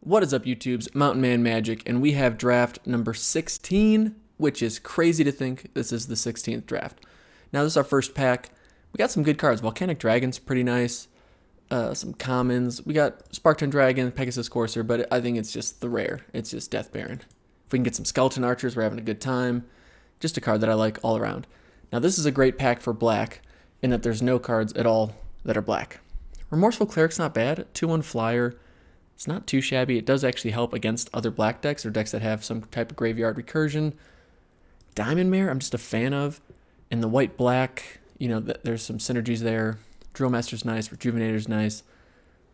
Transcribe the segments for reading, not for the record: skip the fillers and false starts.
What is up, YouTube's Mountain Man Magic, and we have draft number 16, which is crazy to think this is the 16th draft. Now, this is our first pack. We got some good cards. Volcanic Dragon's pretty nice. Some commons. We got Sparkton Dragon, Pegasus Courser, but I think it's just the rare. It's just Death Baron. If we can get some Skeleton Archers, we're having a good time. Just a card that I like all around. Now, this is a great pack for black, in that there's no cards at all that are black. Remorseful Cleric's not bad. 2/1 flyer. It's not too shabby. It does actually help against other black decks or decks that have some type of graveyard recursion. Diamond Mare, I'm just a fan of. And the white-black, there's some synergies there. Drill Master's nice. Rejuvenator's nice.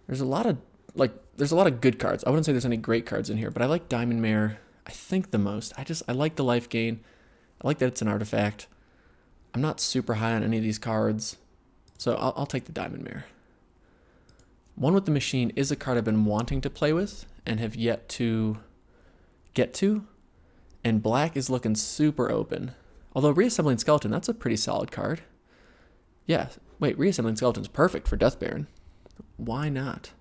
There's a lot of good cards. I wouldn't say there's any great cards in here, but I like Diamond Mare, I think, the most. I like the life gain. I like that it's an artifact. I'm not super high on any of these cards, so I'll take the Diamond Mare. One with the Machine is a card I've been wanting to play with and have yet to get to. And black is looking super open. Although Reassembling Skeleton, that's a pretty solid card. Yeah, wait, Reassembling Skeleton's perfect for Death Baron. Why not?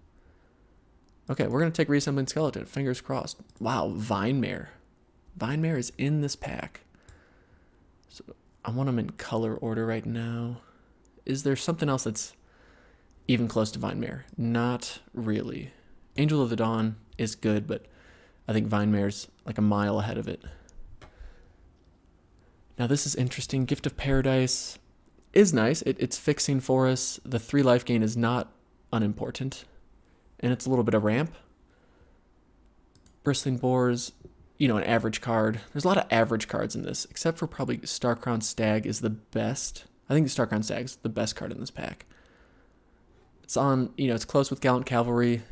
Okay, we're going to take Reassembling Skeleton. Fingers crossed. Wow, Vine Mare. Vine Mare is in this pack. So I want them in color order right now. Is there something else that's even close to Vine Mare? Not really. Angel of the Dawn is good, but I think Vine Mare's like a mile ahead of it. Now this is interesting. Gift of Paradise is nice. It's fixing for us. The 3 life gain is not unimportant. And it's a little bit of ramp. Bristling Boars, an average card. There's a lot of average cards in this, except for probably Starcrowned Stag is the best. I think the Starcrowned Stag is the best card in this pack. It's on, it's close with Gallant Cavalry,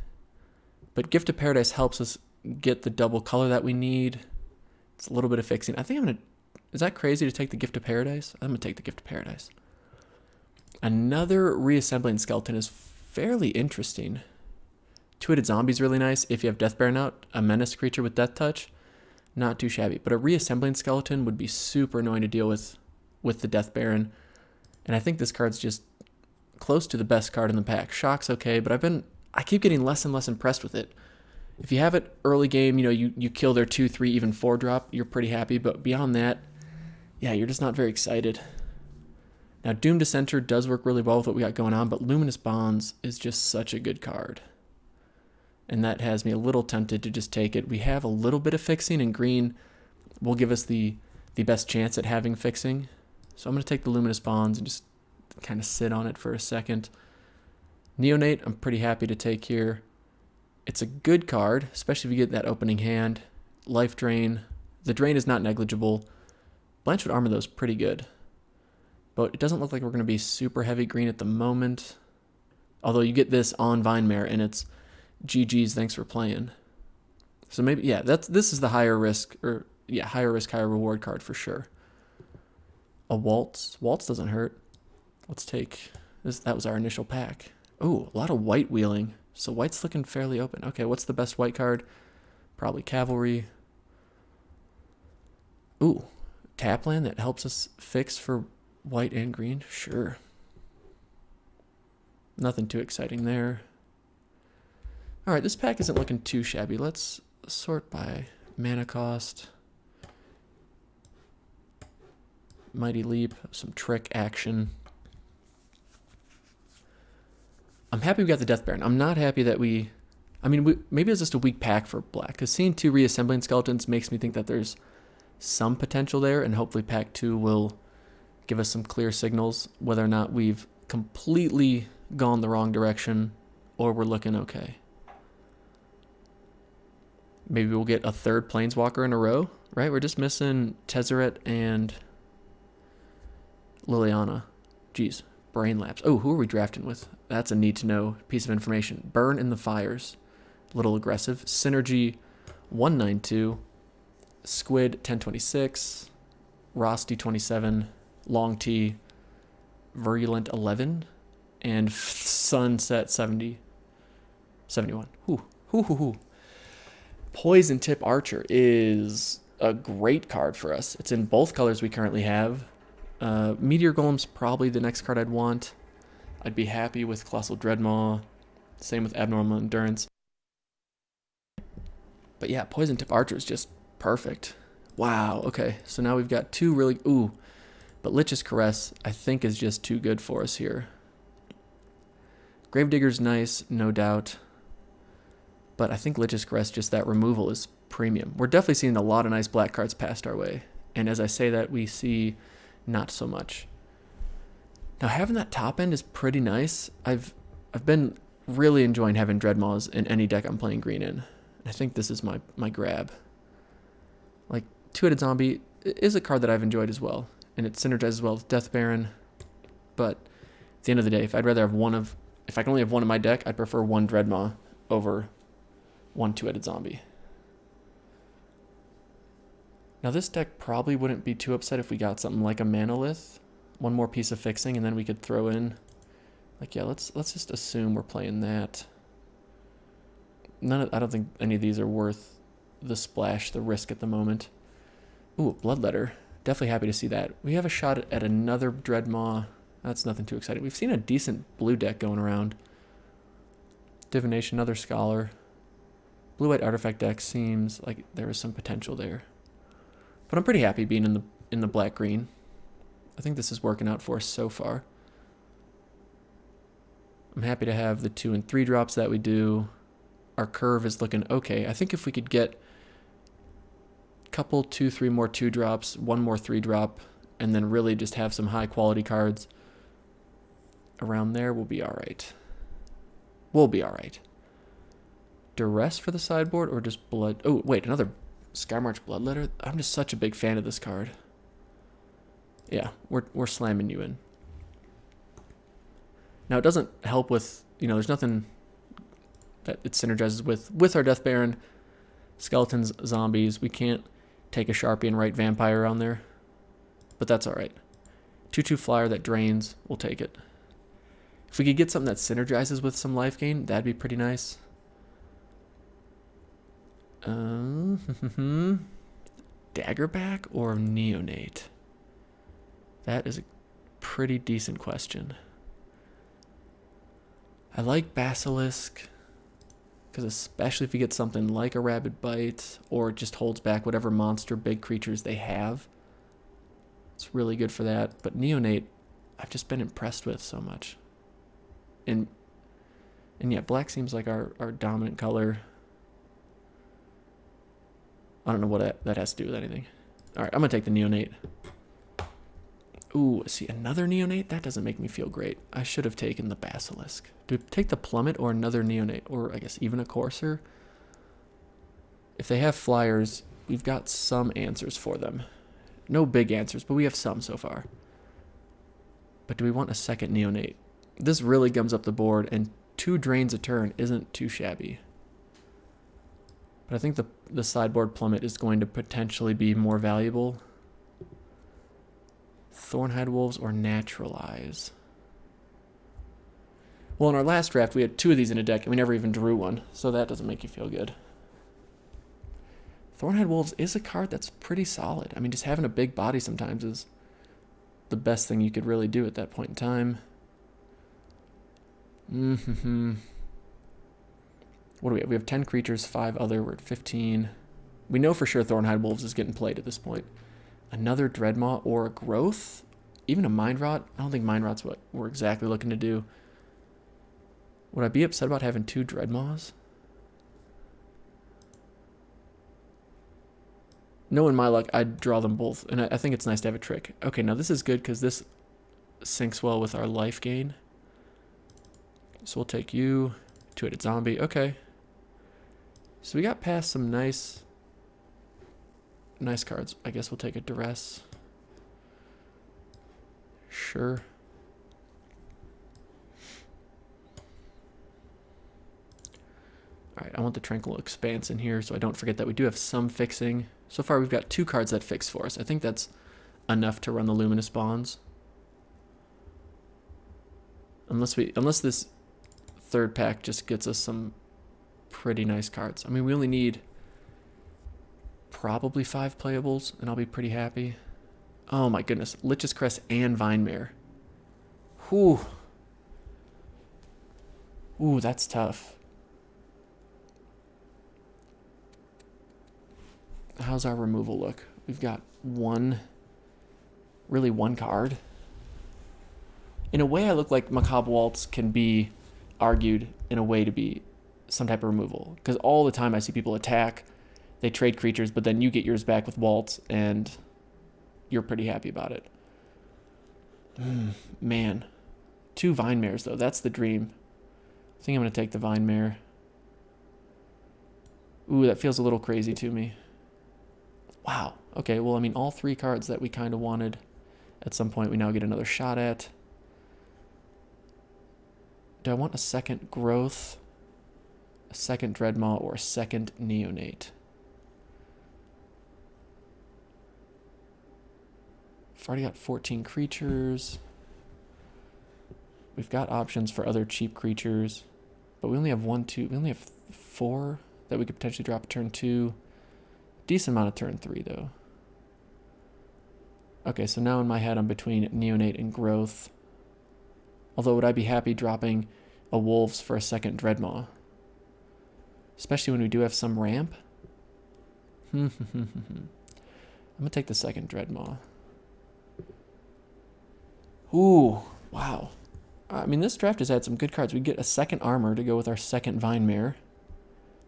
but Gift of Paradise helps us get the double color that we need. It's a little bit of fixing. I think is that crazy to take the Gift of Paradise? I'm going to take the Gift of Paradise. Another Reassembling Skeleton is fairly interesting. Two-Headed Zombie's really nice. If you have Death Baron out, a menace creature with Death Touch, not too shabby. But a Reassembling Skeleton would be super annoying to deal with the Death Baron. And I think this card's just close to the best card in the pack. Shock's okay, but I keep getting less and less impressed with it. If you have it early game, you kill their 2, 3, even 4 drop, you're pretty happy. But beyond that, yeah, you're just not very excited. Now, Doom Dissenter does work really well with what we got going on, but Luminous Bonds is just such a good card. And that has me a little tempted to just take it. We have a little bit of fixing, and green will give us the best chance at having fixing. So I'm going to take the Luminous Bonds and just kind of sit on it for a second. Neonate, I'm pretty happy to take here. It's a good card, especially if you get that opening hand. Life Drain. The drain is not negligible. Blanchwood Armor, though, is pretty good. But it doesn't look like we're going to be super heavy green at the moment. Although you get this on Vine Mare, and it's GG's, thanks for playing. So maybe, yeah, this is the higher risk, higher risk, higher reward card for sure. A Waltz. Waltz doesn't hurt. Let's take this. That was our initial pack. Oh, a lot of white wheeling. So white's looking fairly open. Okay, what's the best white card? Probably Cavalry. Ooh, Tapland that helps us fix for white and green. Sure. Nothing too exciting there. All right, this pack isn't looking too shabby. Let's sort by mana cost. Mighty Leap, some trick action. I'm happy we got the Death Baron. I'm not happy that maybe it's just a weak pack for black, because seeing 2 Reassembling Skeletons makes me think that there's some potential there, and hopefully pack 2 will give us some clear signals whether or not we've completely gone the wrong direction or we're looking okay. Maybe we'll get a 3rd Planeswalker in a row, right? We're just missing Tezzeret and Liliana. Jeez, brain lapse. Oh, who are we drafting with? That's a need-to-know piece of information. Burn in the Fires. A little aggressive. Synergy 192. Squid 1026. Rosti 27. Long T. Virulent 11. And Sunset 70. 71. Hoo. Poison Tip Archer is a great card for us. It's in both colors we currently have. Meteor Golem's probably the next card I'd want. I'd be happy with Colossal Dreadmaw. Same with Abnormal Endurance. But yeah, Poison Tip Archer is just perfect. Wow, okay. So now we've got two really... Ooh. But Lich's Caress, I think, is just too good for us here. Gravedigger's nice, no doubt. But I think Lich's Caress, just that removal is premium. We're definitely seeing a lot of nice black cards passed our way. And as I say that, we see not so much. Now, having that top end is pretty nice. I've been really enjoying having Dreadmaws in any deck I'm playing green in. I think this is my grab. Like, Two-Headed Zombie is a card that I've enjoyed as well. And it synergizes well with Death Baron. But at the end of the day, if I can only have one in my deck, I'd prefer one Dreadmaw over one Two-Headed Zombie. Now this deck probably wouldn't be too upset if we got something like a Manolith. One more piece of fixing, and then we could throw in... Like, yeah, let's just assume we're playing that. I don't think any of these are worth the splash, the risk at the moment. Ooh, Bloodletter. Definitely happy to see that. We have a shot at another Dreadmaw. That's nothing too exciting. We've seen a decent blue deck going around. Divination, another Scholar. Blue-white artifact deck seems like there is some potential there. But I'm pretty happy being in the black-green. I think this is working out for us so far. I'm happy to have the 2 and 3 drops that we do. Our curve is looking okay. I think if we could get a couple, 2, 3 more 2 drops, 1 more 3 drop, and then really just have some high quality cards around there, we'll be all right. We'll be all right. Duress for the sideboard or just Blood? Oh, wait, another Skymarch Bloodletter? I'm just such a big fan of this card. Yeah, we're slamming you in. Now, it doesn't help with, there's nothing that it synergizes with our Death Baron, skeletons, zombies. We can't take a Sharpie and write Vampire on there, but that's all right. 2/2 flyer that drains, we'll take it. If we could get something that synergizes with some life gain, that'd be pretty nice. Daggerback or Neonate? That is a pretty decent question. I like Basilisk, because especially if you get something like a Rabid Bite, or it just holds back whatever monster big creatures they have. It's really good for that. But Neonate, I've just been impressed with so much. And yeah, black seems like our dominant color. I don't know what that has to do with anything. All right, I'm going to take the Neonate. Ooh, see, another Neonate? That doesn't make me feel great. I should have taken the Basilisk. Do we take the Plummet or another Neonate? Or, I guess, even a Courser? If they have flyers, we've got some answers for them. No big answers, but we have some so far. But do we want a second Neonate? This really gums up the board, and 2 drains a turn isn't too shabby. But I think the sideboard Plummet is going to potentially be more valuable. Thornhide Wolves or Naturalize? Well, in our last draft, we had 2 of these in a deck, and we never even drew one, so that doesn't make you feel good. Thornhide Wolves is a card that's pretty solid. I mean, just having a big body sometimes is the best thing you could really do at that point in time. What do we have? We have 10 creatures, 5 other. We're at 15. We know for sure Thornhide Wolves is getting played at this point. Another Dreadmaw or a Growth? Even a Mind Rot? I don't think Mind Rot's what we're exactly looking to do. Would I be upset about having 2 Dreadmaws? Knowing my luck, I'd draw them both. And I think it's nice to have a trick. Okay, now this is good because this syncs well with our life gain. So we'll take you. Two-Headed Zombie. Okay. So we got past some nice cards. I guess we'll take a Duress. Sure. Alright, I want the Tranquil Expanse in here so I don't forget that we do have some fixing. So far we've got 2 cards that fix for us. I think that's enough to run the Luminous Bonds. Unless this third pack just gets us some pretty nice cards. I mean, we only need probably 5 playables, and I'll be pretty happy. Oh my goodness. Lich's Crest and Vinemare. Whew. Ooh, that's tough. How's our removal look? We've got one card. In a way, I look like Macabre Waltz can be argued in a way to be some type of removal. Because all the time I see people attack, they trade creatures, but then you get yours back with Waltz, and you're pretty happy about it. Man. 2 Vine Mares, though. That's the dream. I think I'm going to take the Vine Mare. Ooh, that feels a little crazy to me. Wow. Okay, well, I mean, all 3 cards that we kind of wanted at some point we now get another shot at. Do I want a second Growth, a second Dreadmaw, or a second Neonate? I've already got 14 creatures. We've got options for other cheap creatures, but we only have 1, 2, we only have 4 that we could potentially drop a turn 2. Decent amount of turn 3, though. Okay, so now in my head I'm between Neonate and Growth. Although, would I be happy dropping a Wolves for a second Dreadmaw? Especially when we do have some ramp. I'm going to take the second Dreadmaw. Ooh, wow. I mean, this draft has had some good cards. We get a second Armor to go with our second Vine Mare.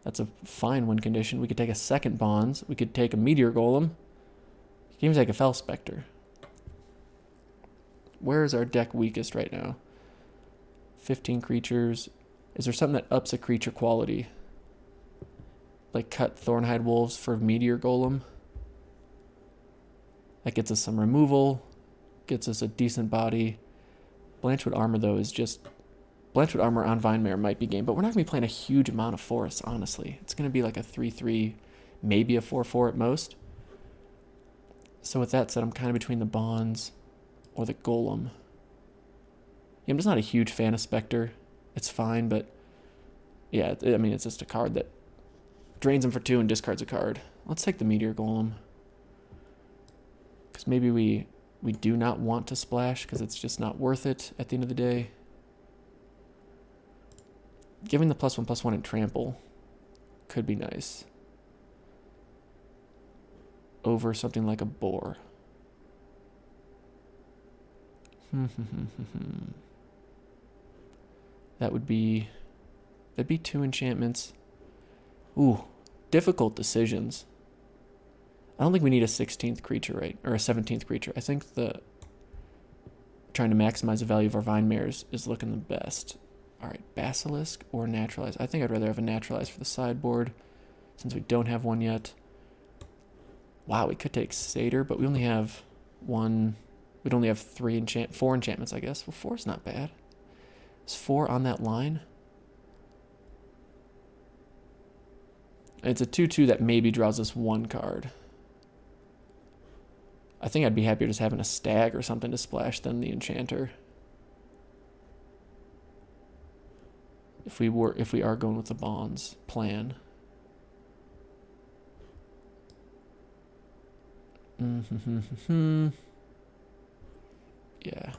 That's a fine win condition. We could take a second Bonds. We could take a Meteor Golem. You can even take a Fel Spectre. Where is our deck weakest right now? 15 creatures. Is there something that ups a creature quality? Like cut Thornhide Wolves for Meteor Golem. That gets us some removal. Gets us a decent body. Blanchwood Armor, though, is just... Blanchwood Armor on Vine Mare might be game, but we're not going to be playing a huge amount of forests, honestly. It's going to be like a 3-3, maybe a 4-4 at most. So with that said, I'm kind of between the Bonds or the Golem. Yeah, I'm just not a huge fan of Spectre. It's fine, but yeah, I mean, it's just a card that drains them for 2 and discards a card. Let's take the Meteor Golem. Because maybe we do not want to splash because it's just not worth it at the end of the day. Giving the +1/+1 and trample could be nice. Over something like a boar. That'd be 2 enchantments. Ooh, difficult decisions. I don't think we need a 16th creature, right? Or a 17th creature. I think trying to maximize the value of our Vine Mares is looking the best. All right, Basilisk or Naturalize. I think I'd rather have a Naturalize for the sideboard since we don't have one yet. Wow, we could take Satyr, but we only have 1. We'd only have 4 enchantments, I guess. Well, 4 is not bad. Is 4 on that line? It's a 2/2 that maybe draws us 1 card. I think I'd be happier just having a Stag or something to splash than the Enchanter. If we are going with the Bonds plan. Yeah.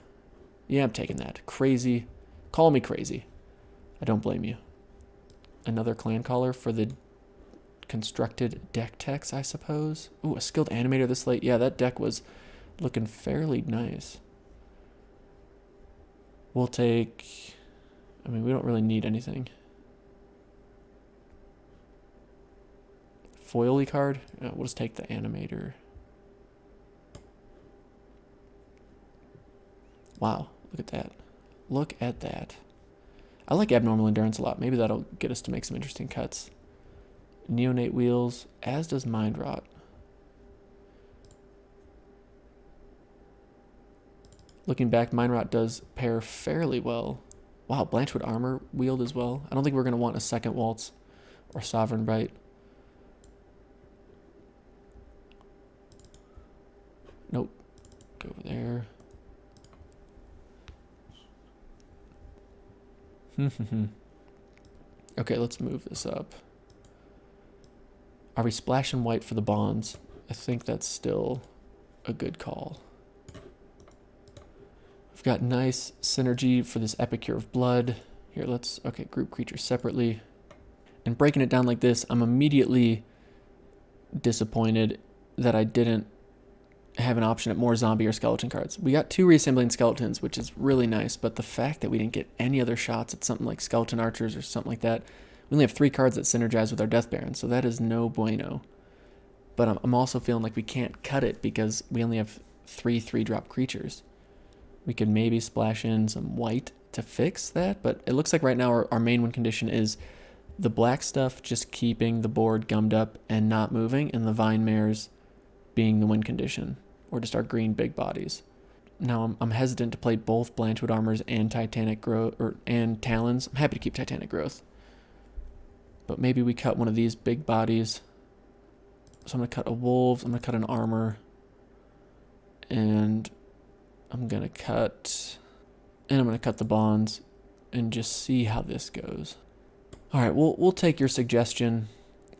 Yeah, I'm taking that. Crazy. Call me crazy. I don't blame you. Another Clan Caller for the constructed deck text, I suppose. Ooh, a Skilled Animator this late. Yeah, that deck was looking fairly nice. We'll take... I mean, we don't really need anything. Foily card? We'll just take the Animator. Wow, look at that. Look at that. I like Abnormal Endurance a lot. Maybe that'll get us to make some interesting cuts. Neonate Wheels, as does Mind Rot. Looking back, Mind Rot does pair fairly well. Wow, Blanchwood Armor wield as well. I don't think we're going to want a second Waltz or Sovereign Bright. Nope. Go over there. Okay, let's move this up. Are we splashing white for the Bonds? I think that's still a good call. We've got nice synergy for this Epicure of Blood. Here, let's, okay, group creatures separately. And breaking it down like this, I'm immediately disappointed that I didn't have an option at more zombie or skeleton cards. We got 2 reassembling skeletons, which is really nice, but the fact that we didn't get any other shots at something like skeleton archers or something like that, we only have 3 cards that synergize with our death baron, so that is no bueno. But I'm also feeling like we can't cut it because we only have 3 3-drop creatures. We could maybe splash in some white to fix that, but it looks like right now our main win condition is the black stuff just keeping the board gummed up and not moving, and the vine mares being the win condition, or just our green big bodies. Now I'm hesitant to play both Blanchwood Armors and Titanic Growth and Talons. I'm happy to keep Titanic Growth, but maybe we cut one of these big bodies. So I'm gonna cut a wolves. I'm gonna cut an armor, and I'm gonna cut the bonds, and just see how this goes. All right, we'll take your suggestion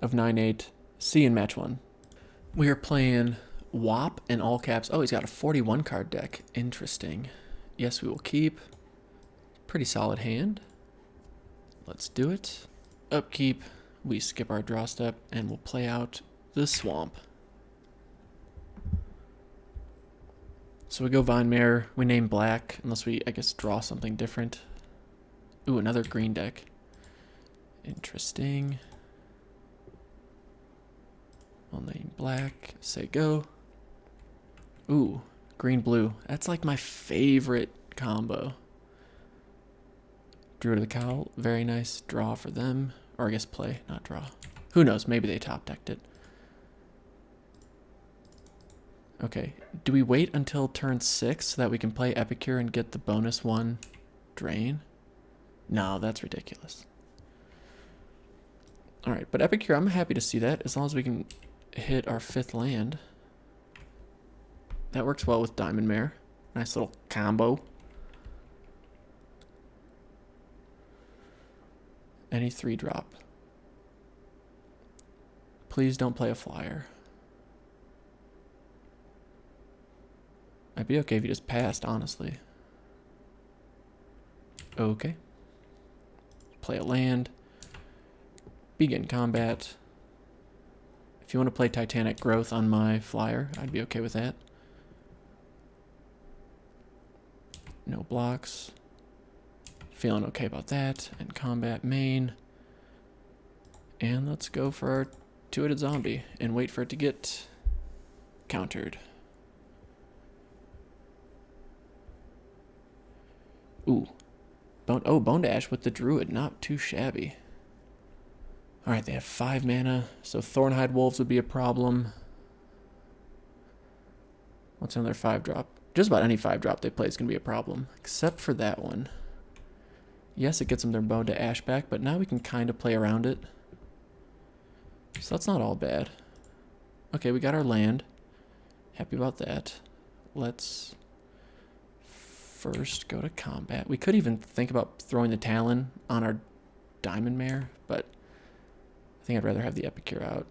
of 9-8. See you in match 1. We are playing WAP in all caps. Oh, he's got a 41 card deck. Interesting. Yes, we will keep. Pretty solid hand. Let's do it. Upkeep. We skip our draw step, and we'll play out the swamp. So we go Vine Mare. We name black, unless we, I guess, draw something different. Ooh, another green deck. Interesting. I'll name black. Say go. Ooh, green blue. That's like my favorite combo. Drew to the Cowl. Very nice draw for them. Or I guess play, not draw. Who knows? Maybe they top decked it. Okay. Do we wait until turn 6 so that we can play Epicure and get the bonus 1 drain? No, that's ridiculous. Alright, but Epicure, I'm happy to see that, as long as we can hit our 5th land. That works well with Diamond Mare. Nice little combo. Any 3-drop. Please don't play a flyer. I'd be okay if you just passed, honestly. Okay. Play a land. Begin combat. If you want to play Titanic Growth on my flyer, I'd be okay with that. No blocks. Feeling okay about that. And combat main. And let's go for our 2-headed zombie and wait for it to get countered. Ooh. Bone Dash with the Druid. Not too shabby. Alright, they have 5 mana, so Thornhide Wolves would be a problem. What's another 5-drop? Just about any 5-drop they play is going to be a problem, except for that one. Yes, it gets them their Bone to Ash back, but now we can kind of play around it. So that's not all bad. Okay, we got our land. Happy about that. Let's first go to combat. We could even think about throwing the Talon on our Diamond Mare, but I think I'd rather have the Epicure out.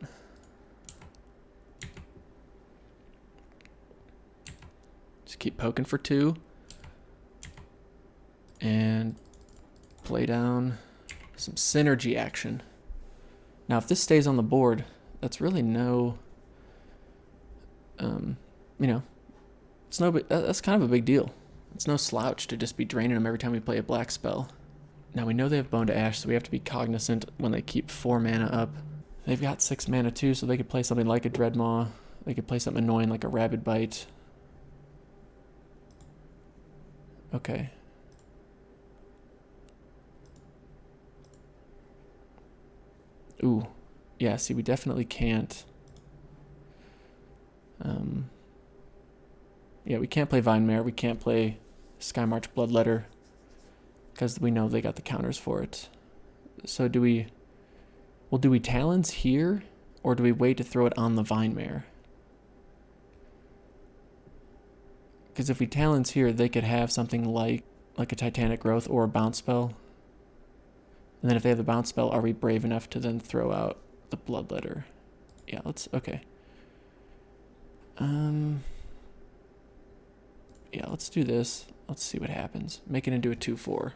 Just keep poking for 2. And play down some synergy action. Now, if this stays on the board, that's really no, you know, it's no, that's kind of a big deal. It's no slouch to just be draining them every time we play a black spell. Now, we know they have Bone to Ash, so we have to be cognizant when they keep 4 mana up. They've got 6 mana too, so they could play something like a Dreadmaw. They could play something annoying like a Rabid Bite. Okay. Ooh. Yeah, see, we definitely can't. Yeah, we can't play Vine Mare. We can't play Skymarch Bloodletter, because we know they got the counters for it. So do we Talons here, or do we wait to throw it on the Vine Mare? Because if we Talons here, they could have something like a Titanic Growth or a Bounce Spell. And then if they have the Bounce Spell, are we brave enough to then throw out the Bloodletter? Yeah, okay. Yeah, let's do this. Let's see what happens. Make it into a 2/4.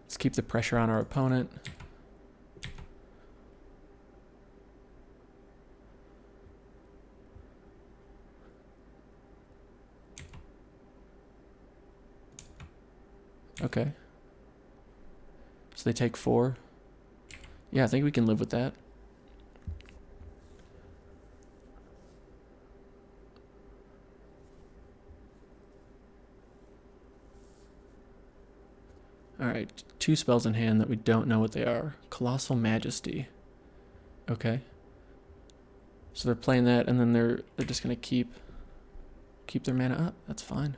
Let's keep the pressure on our opponent. Okay. So they take 4. Yeah, I think we can live with that. Alright, 2 spells in hand that we don't know what they are. Colossal Majesty. Okay. So they're playing that, and then they're just gonna keep their mana up. That's fine.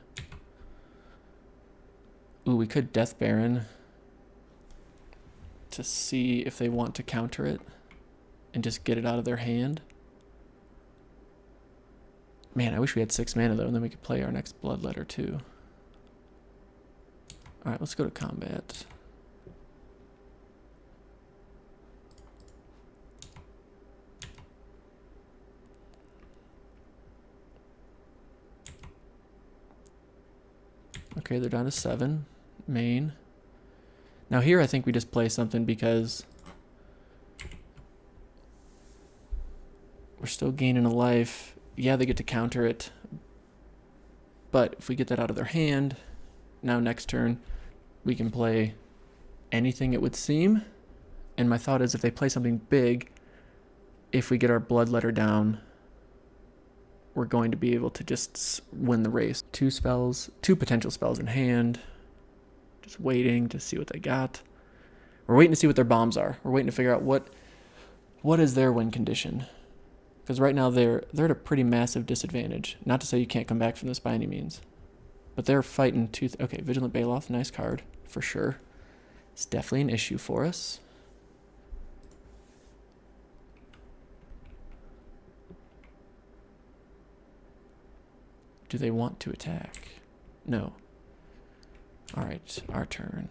Ooh, we could Death Baron to see if they want to counter it and just get it out of their hand. Man, I wish we had 6 mana though, and then we could play our next Bloodletter too. Alright, let's go to combat. Okay, they're down to 7. Main. Now here I think we just play something because we're still gaining a life. Yeah, they get to counter it. But if we get that out of their hand, now next turn we can play anything it would seem. And my thought is if they play something big, if we get our Bloodletter down, we're going to be able to just win the race. 2 spells, 2 potential spells in hand. Just waiting to see what they got. We're waiting to see what their bombs are. We're waiting to figure out what is their win condition. Because right now they're at a pretty massive disadvantage. Not to say you can't come back from this by any means. But they're fighting tooth. Okay, Vigilant Baloth, nice card, for sure. It's definitely an issue for us. Do they want to attack? No. Alright, our turn.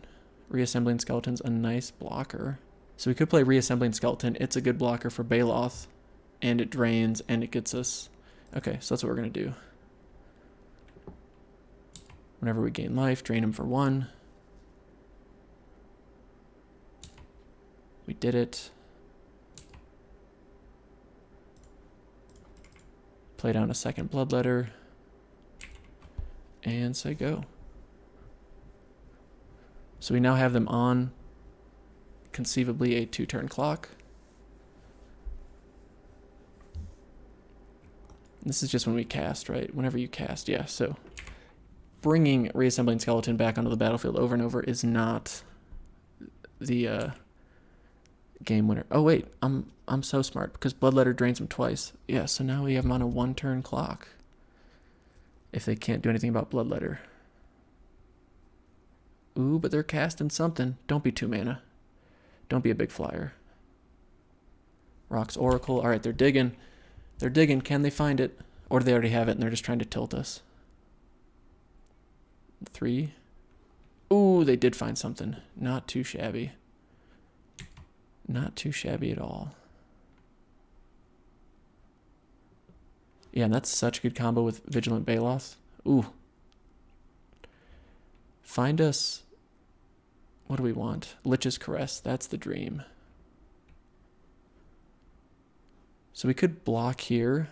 Reassembling Skeleton's a nice blocker. So we could play Reassembling Skeleton. It's a good blocker for Baloth. And it drains, and it gets us... Okay, so that's what we're going to do. Whenever we gain life, drain him for 1. We did it. Play down a second Bloodletter. And say go. So we now have them on conceivably a 2-turn clock. This is just when we cast, right? Whenever you cast, yeah. So bringing Reassembling Skeleton back onto the battlefield over and over is not the game winner. Oh wait, I'm so smart because Bloodletter drains them twice. Yeah, so now we have them on a 1-turn clock. If they can't do anything about Bloodletter. Ooh, but they're casting something. Don't be 2 mana. Don't be a big flyer. Rock's Oracle. Alright, they're digging. They're digging. Can they find it? Or do they already have it and they're just trying to tilt us? 3. Ooh, they did find something. Not too shabby. Not too shabby at all. Yeah, and that's such a good combo with Vigilant Baloth. Ooh. Find us... What do we want? Lich's Caress. That's the dream. So we could block here.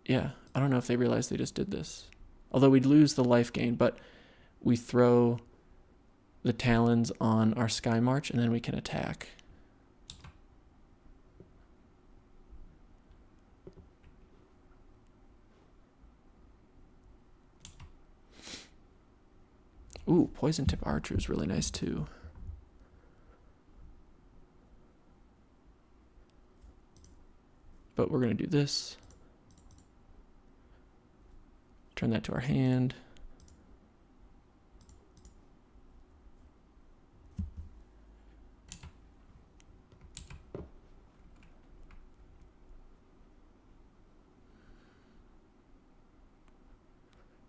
Yeah, I don't know if they realize they just did this. Although we'd lose the life gain, but we throw the Talons on our Sky March and then we can attack. Ooh, Poison Tip Archer is really nice too. But we're going to do this. Turn that to our hand.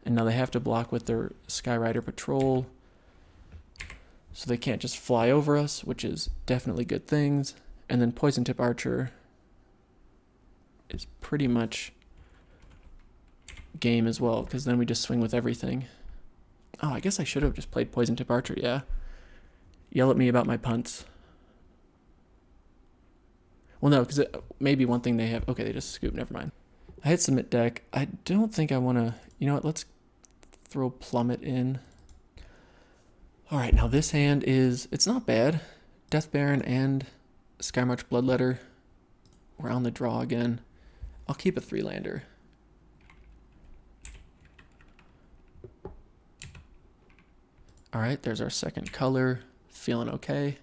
And now they have to block with their Skyrider Patrol. So they can't just fly over us, which is definitely good things. And then Poison Tip Archer is pretty much game as well, because then we just swing with everything. Oh, I guess I should have just played Poison Tip Archer, yeah. Yell at me about my punts. Well, no, because maybe one thing they have... Okay, they just scoop, never mind. I hit Submit Deck. I don't think I want to... You know what, let's throw Plummet in. All right, now this hand is, it's not bad. Death Baron and Skymarch Bloodletter. We're on the draw again. I'll keep a 3-lander. All right, there's our second color. Feeling okay.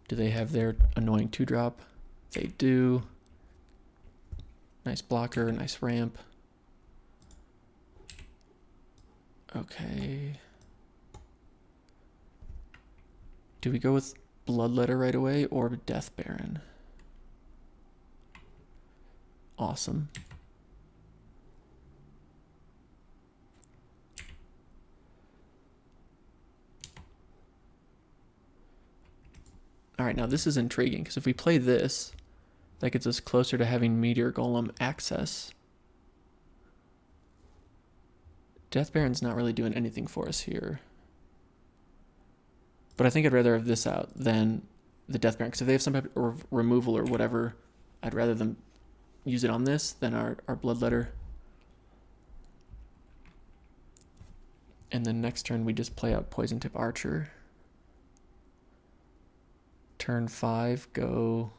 Do they have their annoying 2-drop? They do. Nice blocker, nice ramp. Okay. Do we go with Bloodletter right away or Death Baron? Awesome. All right, now this is intriguing because if we play this, that gets us closer to having Meteor Golem access. Death Baron's not really doing anything for us here. But I think I'd rather have this out than the Death Baron, because if they have some type of removal or whatever, I'd rather them use it on this than our Bloodletter. And then next turn we just play out Poison Tip Archer. Turn 5, go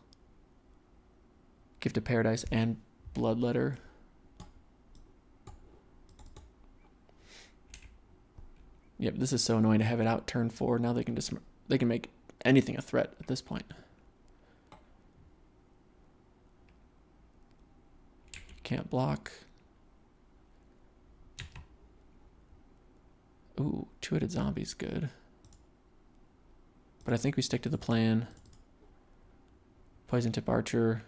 Gift of Paradise and Bloodletter. Yep, this is so annoying to have it out turn 4. Now they can make anything a threat at this point. Can't block. Ooh, 2-headed zombie's good. But I think we stick to the plan. Poison Tip Archer.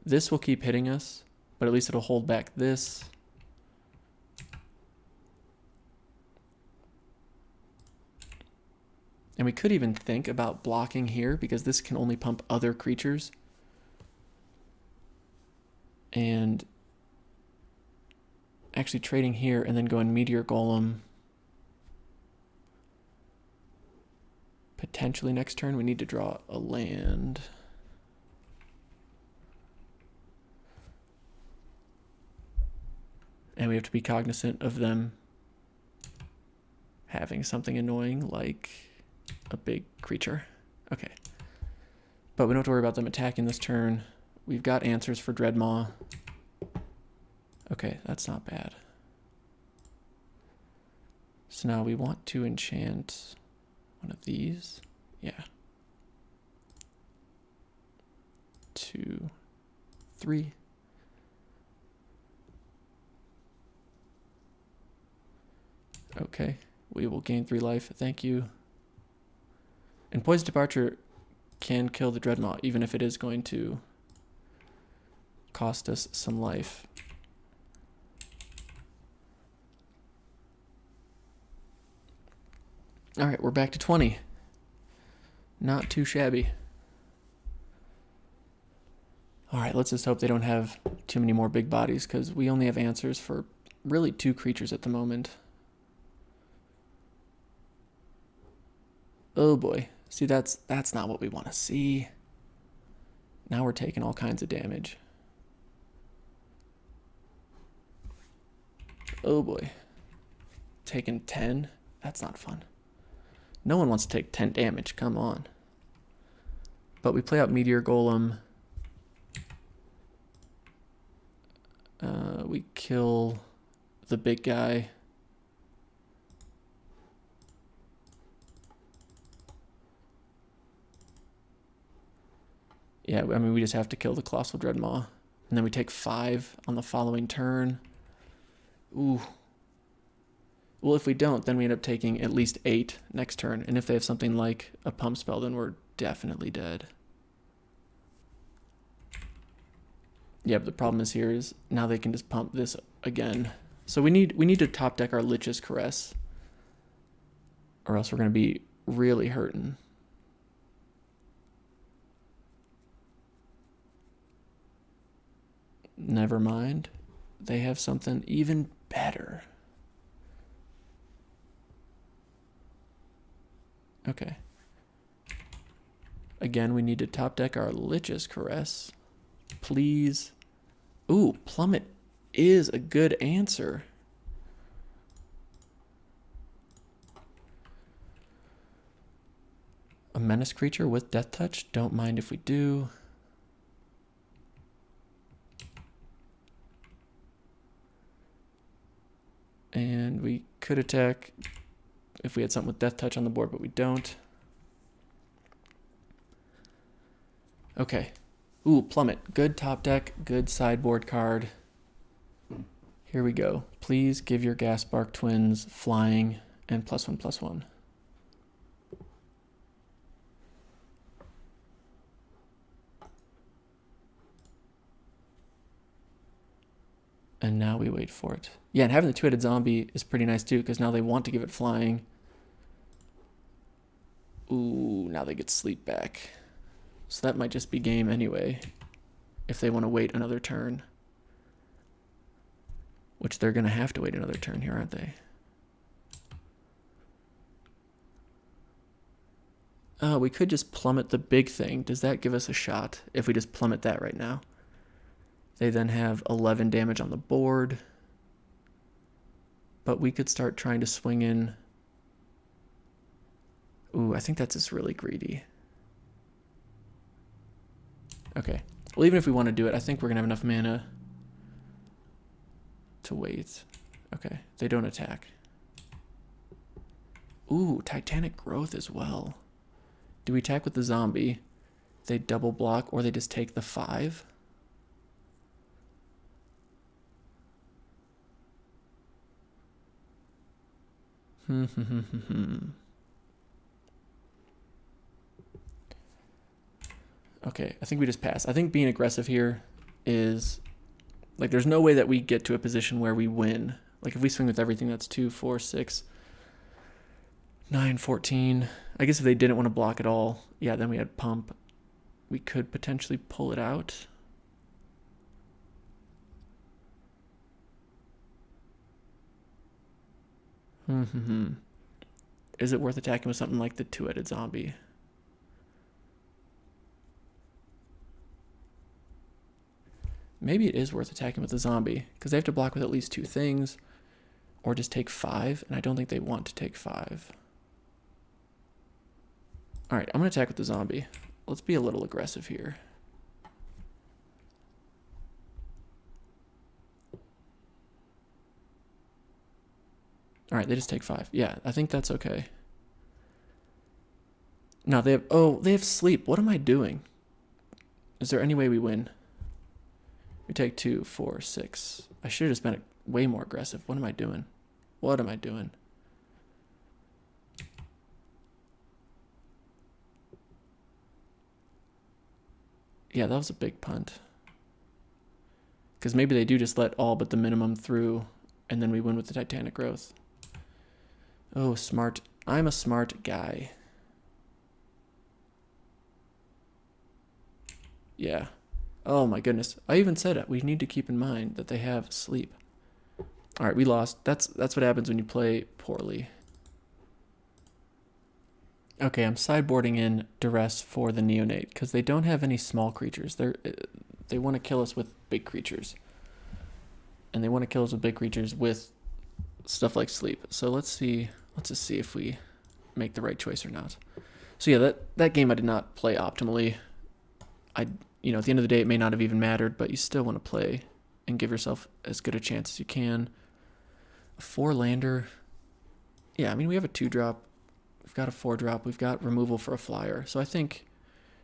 This will keep hitting us, but at least it'll hold back this. And we could even think about blocking here because this can only pump other creatures. And actually trading here and then going Meteor Golem. Potentially next turn we need to draw a land. And we have to be cognizant of them having something annoying like a big creature. Okay. But we don't have to worry about them attacking this turn. We've got answers for Dreadmaw. Okay, that's not bad. So now we want to enchant one of these. Yeah. 2, 3. Okay, we will gain 3 life. Thank you. And Poison Tip Archer can kill the Dreadmaw, even if it is going to cost us some life. All right, we're back to 20. Not too shabby. All right, let's just hope they don't have too many more big bodies because we only have answers for really 2 creatures at the moment. Oh boy. See, that's not what we want to see. Now we're taking all kinds of damage. Oh boy. Taking 10? That's not fun. No one wants to take 10 damage, come on. But we play out Meteor Golem. We kill the big guy. Yeah, I mean, we just have to kill the Colossal Dreadmaw. And then we take 5 on the following turn. Ooh. Well, if we don't, then we end up taking at least 8 next turn. And if they have something like a pump spell, then we're definitely dead. Yeah, but the problem is here is now they can just pump this again. So we need to top deck our Lich's Caress, or else we're going to be really hurting. Never mind. They have something even better. Okay. Again, we need to top deck our Lich's Caress. Please. Ooh, Plummet is a good answer. A menace creature with death touch. Don't mind if we do. And we could attack if we had something with death touch on the board, but we don't. Okay. Ooh, Plummet. Good top deck, good sideboard card. Here we go. Please give your Gasbark Twins flying and +1/+1. And now we wait for it. Yeah, and having the two-headed zombie is pretty nice too, because now they want to give it flying. Ooh, now they get sleep back. So that might just be game anyway, if they want to wait another turn. Which they're going to have to wait another turn here, aren't they? We could just plummet the big thing. Does that give us a shot if we just plummet that right now? They then have 11 damage on the board. But we could start trying to swing in. Ooh, I think that's just really greedy. Okay. Well, even if we want to do it, I think we're going to have enough mana to wait. Okay. They don't attack. Ooh, Titanic Growth as well. Do we attack with the zombie? They double block, or they just take the 5? Okay, I think we just pass. I think being aggressive here is, like, there's no way that we get to a position where we win. Like, if we swing with everything, that's 2, 4, 6, 9, 14. I guess if they didn't want to block at all, yeah, then we had pump. We could potentially pull it out. Is it worth attacking with something like the two-headed zombie? Maybe it is worth attacking with the zombie, because they have to block with at least 2 things, or just take 5, and I don't think they want to take 5. Alright, I'm going to attack with the zombie. Let's be a little aggressive here. Alright, they just take 5. Yeah, I think that's okay. No, they have... Oh, they have sleep. What am I doing? Is there any way we win? We take 2, 4, 6. I should have just been way more aggressive. What am I doing? What am I doing? Yeah, that was a big punt. Because maybe they do just let all but the minimum through, and then we win with the Titanic Growth. Oh, smart. I'm a smart guy. Yeah. Oh my goodness. I even said it. We need to keep in mind that they have sleep. All right, we lost. That's what happens when you play poorly. Okay, I'm sideboarding in Duress for the Neonate because they don't have any small creatures. They want to kill us with big creatures. And they want to kill us with big creatures with stuff like sleep. So let's just see if we make the right choice or not. So yeah, that game I did not play optimally. At the end of the day, it may not have even mattered, but you still want to play and give yourself as good a chance as you can. A 4-lander. Yeah, I mean, we have a 2-drop. We've got a 4-drop. We've got removal for a flyer. So I think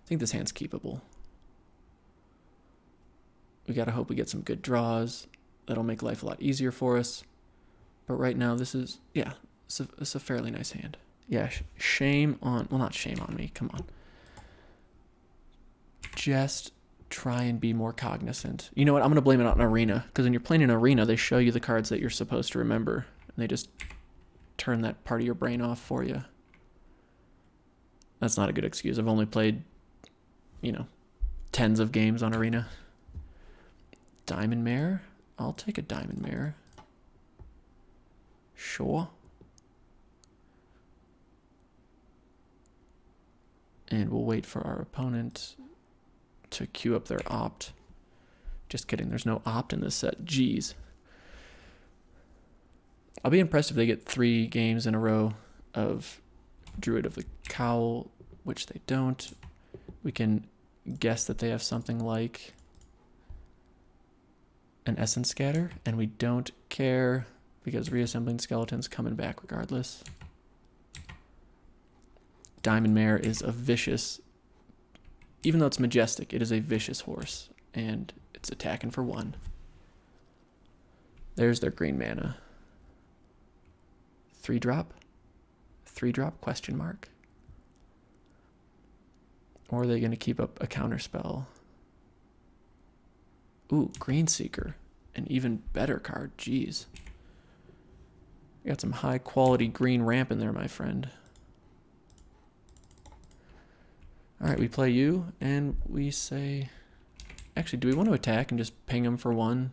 this hand's keepable. We got to hope we get some good draws. That'll make life a lot easier for us. But right now, this is, yeah, it's a fairly nice hand. Yeah, shame on, well, not shame on me. Come on. Just try and be more cognizant. You know what? I'm going to blame it on Arena, because when you're playing an Arena, they show you the cards that you're supposed to remember, and they just turn that part of your brain off for you. That's not a good excuse. I've only played, tens of games on Arena. Diamond Mare? I'll take a Diamond Mare. Sure. And we'll wait for our opponent to queue up their opt. Just kidding, there's no opt in this set. Jeez. I'll be impressed if they get 3 games in a row of Druid of the Cowl which they don't. We can guess that they have something like an essence scatter, and we don't care because reassembling skeletons coming back regardless. Diamond Mare is a vicious, even though it's majestic, it is a vicious horse, and it's attacking for 1. There's their green mana. 3-drop? 3-drop question mark? Or are they going to keep up a counter spell? Ooh, Green Seeker. An even better card. Jeez. You got some high quality green ramp in there, my friend. Alright, we play you, and we say... Actually, do we want to attack and just ping them for 1?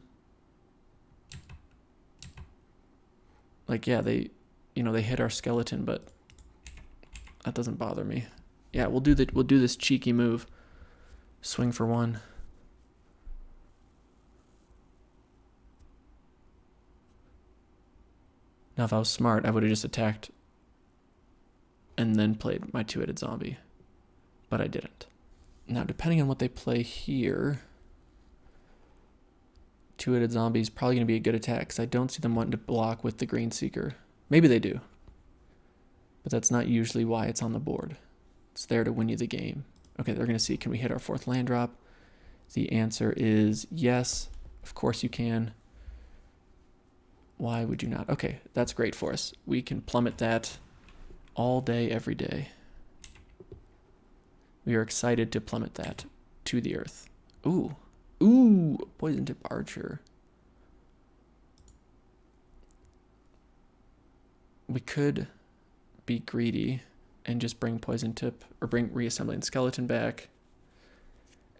Like, yeah, they hit our skeleton, but that doesn't bother me. Yeah, we'll do this cheeky move. Swing for 1. Now, if I was smart, I would have just attacked and then played my 2-headed zombie. But I didn't. Now, depending on what they play here, 2-headed zombie is probably going to be a good attack because I don't see them wanting to block with the Green Seeker. Maybe they do. But that's not usually why it's on the board. It's there to win you the game. Okay, they're going to see, can we hit our 4th land drop? The answer is yes. Of course you can. Why would you not? Okay, that's great for us. We can plummet that all day, every day. We are excited to plummet that to the earth. Ooh. Ooh, Poison Tip Archer. We could be greedy and just bring Poison Tip, or bring Reassembling Skeleton back,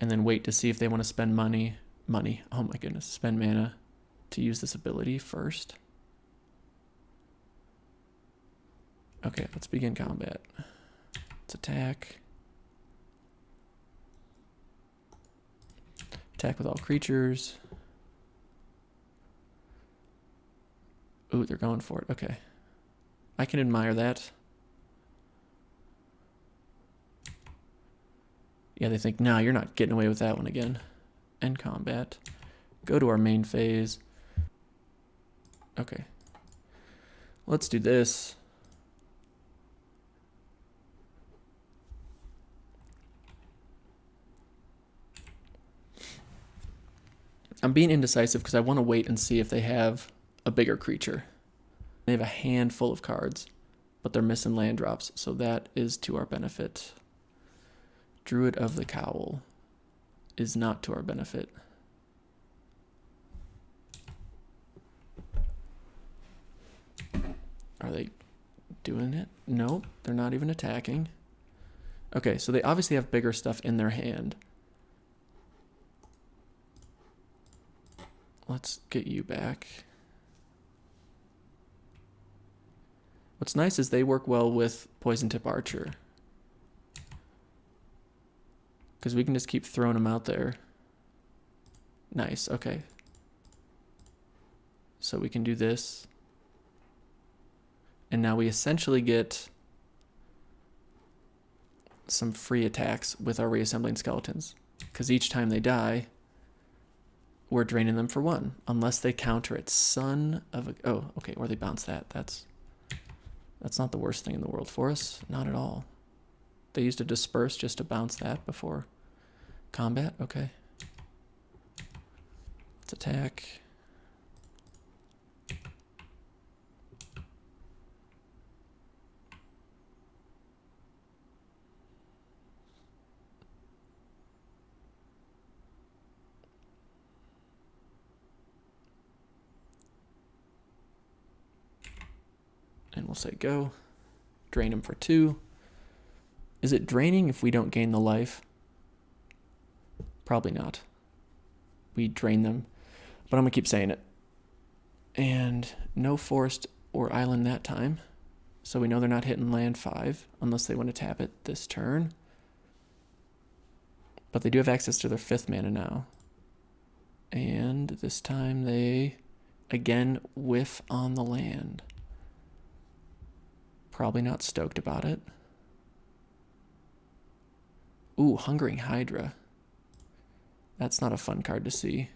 and then wait to see if they want to spend money. Oh my goodness, spend mana to use this ability first. Okay, let's begin combat. Let's attack. Attack with all creatures. Ooh, they're going for it. Okay. I can admire that. Yeah, they think, nah, you're not getting away with that one again. End combat. Go to our main phase. Okay. Let's do this. I'm being indecisive because I want to wait and see if they have a bigger creature. They have a handful of cards, but they're missing land drops, so that is to our benefit. Druid of the Cowl is not to our benefit. Are they doing it? Nope, they're not even attacking. Okay, so they obviously have bigger stuff in their hand. Let's get you back. What's nice is they work well with Poison Tip Archer, because we can just keep throwing them out there. Nice, okay. So we can do this. And now we essentially get some free attacks with our Reassembling Skeletons, because each time they die, we're draining them for 1, unless they counter it. Son of a... Oh, okay, or they bounce that. That's not the worst thing in the world for us. Not at all. They used to disperse just to bounce that before combat. Okay. Let's attack. And we'll say go. Drain him for 2. Is it draining if we don't gain the life? Probably not. We drain them. But I'm going to keep saying it. And no forest or island that time. So we know they're not hitting land 5 unless they want to tap it this turn. But they do have access to their 5th mana now. And this time they again whiff on the land. Probably not stoked about it. Ooh, Hungering Hydra. That's not a fun card to see.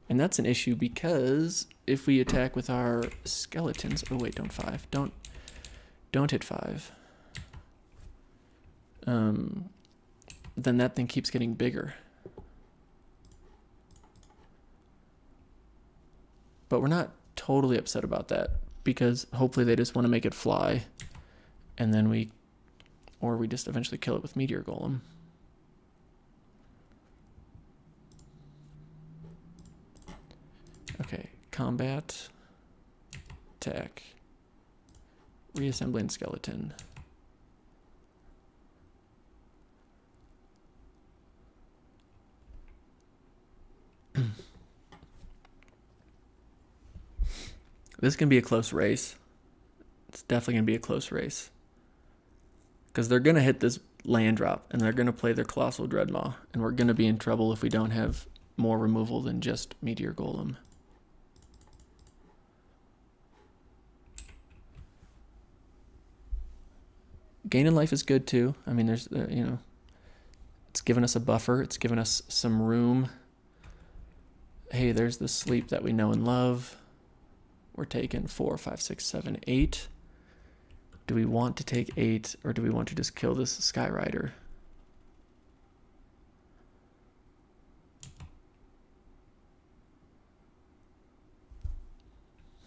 And that's an issue because if we attack with our skeletons... Oh, wait, don't 5. Don't hit 5. Then that thing keeps getting bigger. But we're not totally upset about that because hopefully they just want to make it fly. And then we just eventually kill it with Meteor Golem. Okay, combat, attack, reassembling skeleton. This can be a close race. It's definitely going to be a close race. Because they're going to hit this land drop, and they're going to play their Colossal Dreadmaw, and we're going to be in trouble if we don't have more removal than just Meteor Golem. Gain in life is good too. I mean, there's, it's given us a buffer. It's given us some room. Hey, there's the sleep that we know and love. We're taking 4, 5, 6, 7, 8. Do we want to take 8 or do we want to just kill this Skyrider?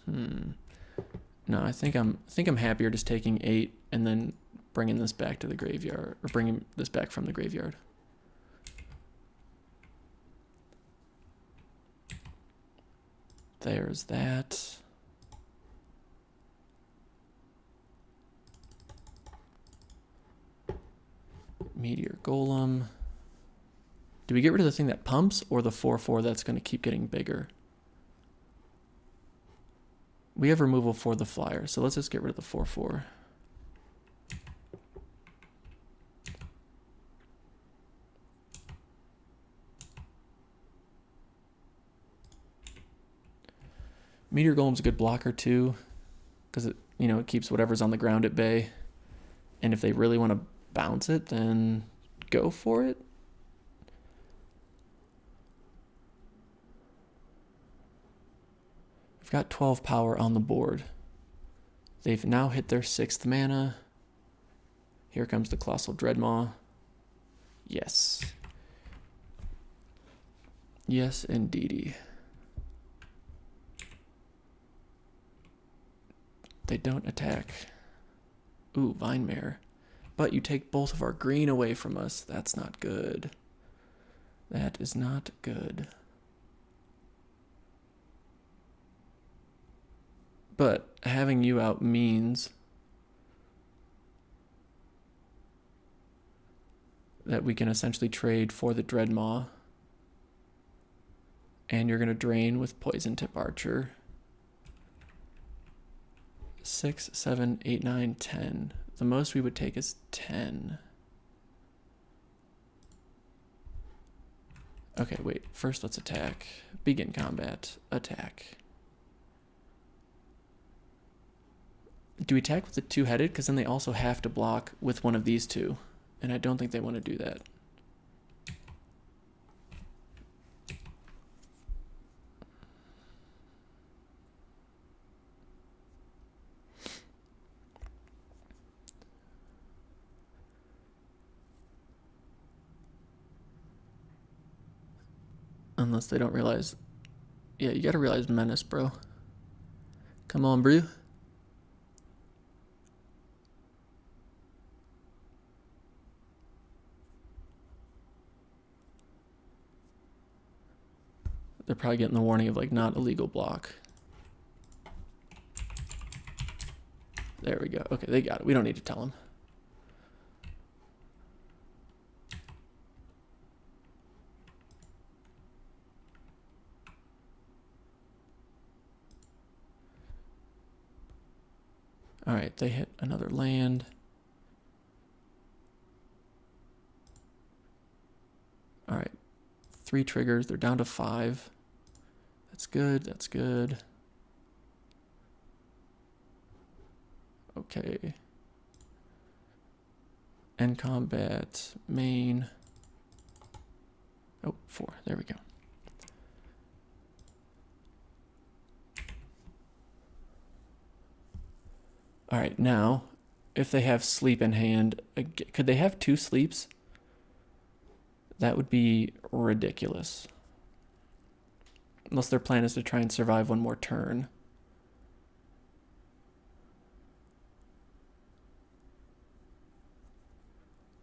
No, I think I'm happier just taking 8 and then bringing this back to the graveyard, or bringing this back from the graveyard. There's that. Meteor Golem. Do we get rid of the thing that pumps or the 4/4 that's going to keep getting bigger? We have removal for the flyer, so let's just get rid of the 4/4. Meteor Golem's a good blocker too, because it keeps whatever's on the ground at bay. And if they really want to bounce it, then go for it. We've got 12 power on the board. They've now hit their 6th mana. Here comes the Colossal Dreadmaw. Yes. Yes, indeedy. They don't attack. Ooh, Vine Mare. But you take both of our green away from us. That's not good. That is not good. But having you out means that we can essentially trade for the Dreadmaw. And you're going to drain with Poison Tip Archer. 6, 7, 8, 9, 10. The most we would take is 10. Okay, wait. First, let's attack. Begin combat. Attack. Do we attack with the 2-headed? Because then they also have to block with one of these two. And I don't think they want to do that. Unless they don't realize. Yeah, you gotta realize menace, bro. Come on, bro. They're probably getting the warning of, like, not illegal block. There we go. Okay, they got it. We don't need to tell them. All right, they hit another land. All right, 3 triggers. They're down to 5. That's good. That's good. Okay. End combat, main. Oh, 4. There we go. All right, now, if they have sleep in hand, could they have 2 sleeps? That would be ridiculous. Unless their plan is to try and survive one more turn.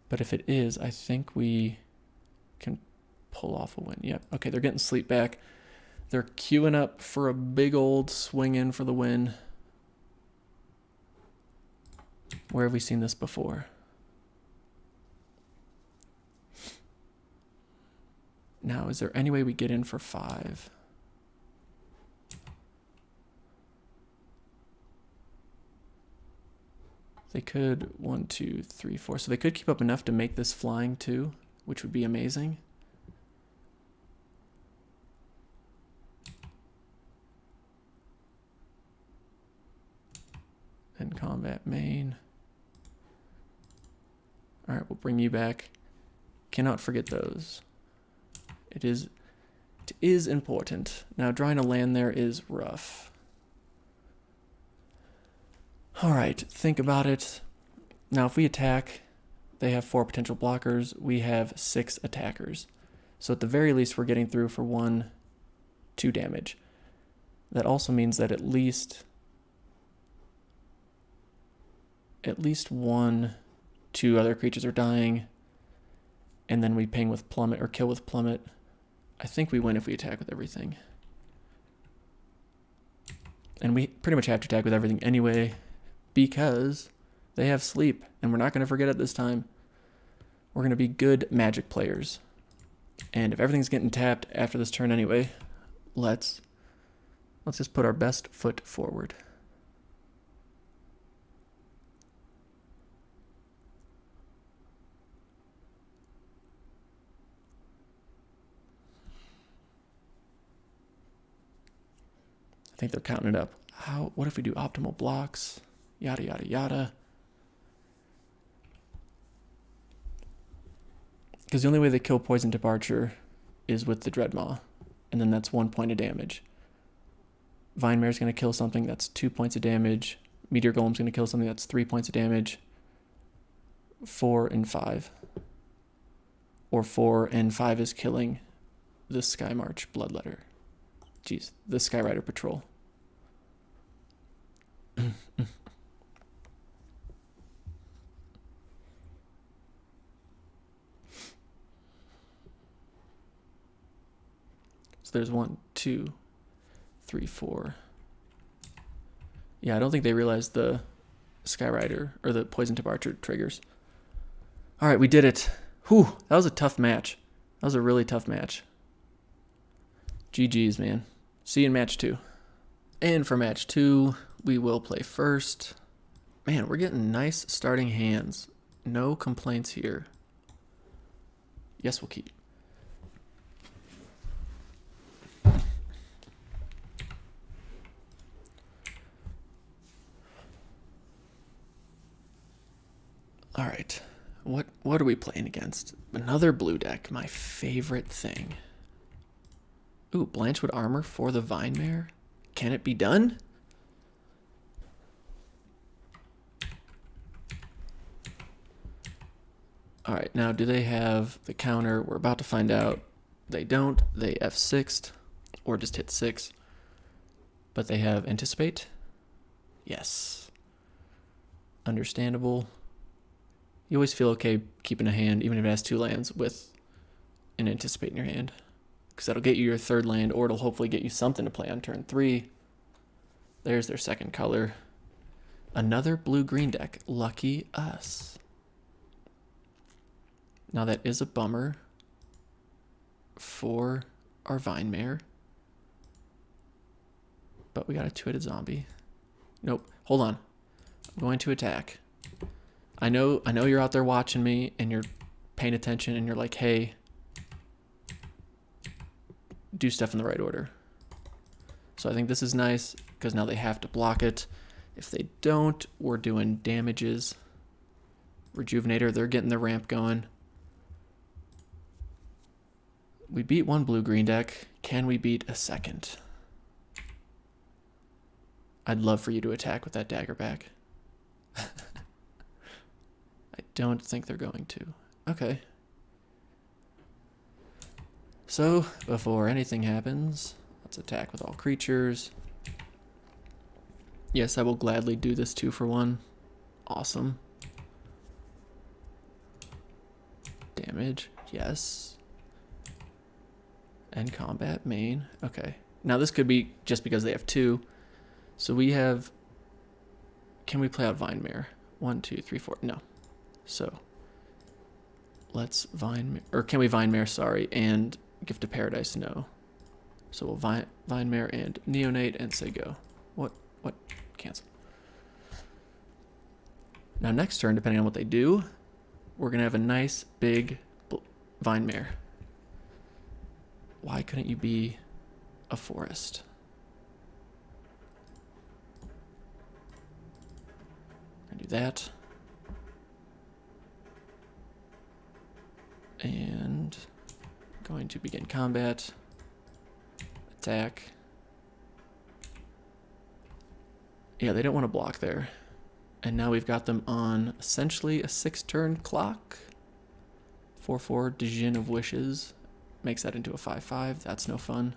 But if it is, I think we can pull off a win. Yep. Okay, they're getting sleep back. They're queuing up for a big old swing in for the win. Where have we seen this before? Now, is there any way we get in for 5? They could 1, 2, 3, 4. So they could keep up enough to make this flying too, which would be amazing. And combat main. All right, we'll bring you back. Cannot forget those. It is important. Now, drawing a land there is rough. All right, think about it. Now, if we attack, they have 4 potential blockers. We have 6 attackers. So at the very least, we're getting through for 1, 2 damage. That also means that at least 1, 2 other creatures are dying. And then we ping with plummet or kill with plummet. I think we win if we attack with everything. And we pretty much have to attack with everything anyway, because they have sleep, and we're not going to forget it this time. We're going to be good Magic players. And if everything's getting tapped after this turn anyway, let's just put our best foot forward. I think they're counting it up. What if we do optimal blocks? Yada, yada, yada. Because the only way they kill Poison Tip Archer is with the Dreadmaw. And then that's 1 point of damage. Vine Mare's going to kill something, that's 2 points of damage. Meteor Golem's going to kill something, that's 3 points of damage. 4 and 5. Or 4 and 5 is killing the Sky March Bloodletter. Jeez, the Skyrider Patrol. So there's 1, 2, 3, 4. Yeah, I don't think they realized the Skyrider or the Poison Tip Archer triggers. All right, we did it. Whew, that was a tough match. That was a really tough match. GG's, man. See you in match 2. And for match 2, we will play first. Man, we're getting nice starting hands. No complaints here. Yes, we'll keep. All right. What are we playing against? Another blue deck, my favorite thing. Ooh, Blanchwood Armor for the Vine Mare? Can it be done? All right, now do they have the counter? We're about to find out. They don't. They F6'd or just hit 6. But they have Anticipate? Yes. Understandable. You always feel okay keeping a hand, even if it has 2 lands, with an Anticipate in your hand. Because that'll get you your 3rd land, or it'll hopefully get you something to play on turn 3. There's their 2nd color. Another blue-green deck. Lucky us. Now that is a bummer for our Vine Mare. But we got a 2-headed zombie. Nope. Hold on. I'm going to attack. I know you're out there watching me and you're paying attention and you're like, hey, do stuff in the right order. So I think this is nice because now they have to block it. If they don't, we're doing damages. Rejuvenator, they're getting the ramp going. We beat one blue-green deck. Can we beat a second? I'd love for you to attack with that dagger back. I don't think they're going to. Okay. So, before anything happens, let's attack with all creatures. Yes, I will gladly do this 2-for-1. Awesome. Damage, yes. And combat, main. Okay. Now this could be just because they have 2. So we have... Can we play out Vine Mare? 1, 2, 3, 4. No. So let's Vine... Or can we Vine Mare, sorry, and Gift of Paradise? No. So we'll Vine Mare and Neonate and say go. What? Cancel. Now next turn, depending on what they do, we're going to have a nice big Vine Mare. Why couldn't you be a forest? I do that. And going to begin combat. Attack. Yeah, they don't want to block there. And now we've got them on essentially a 6-turn clock. 4/4 Djinn of Wishes. Makes that into a 5/5. That's no fun.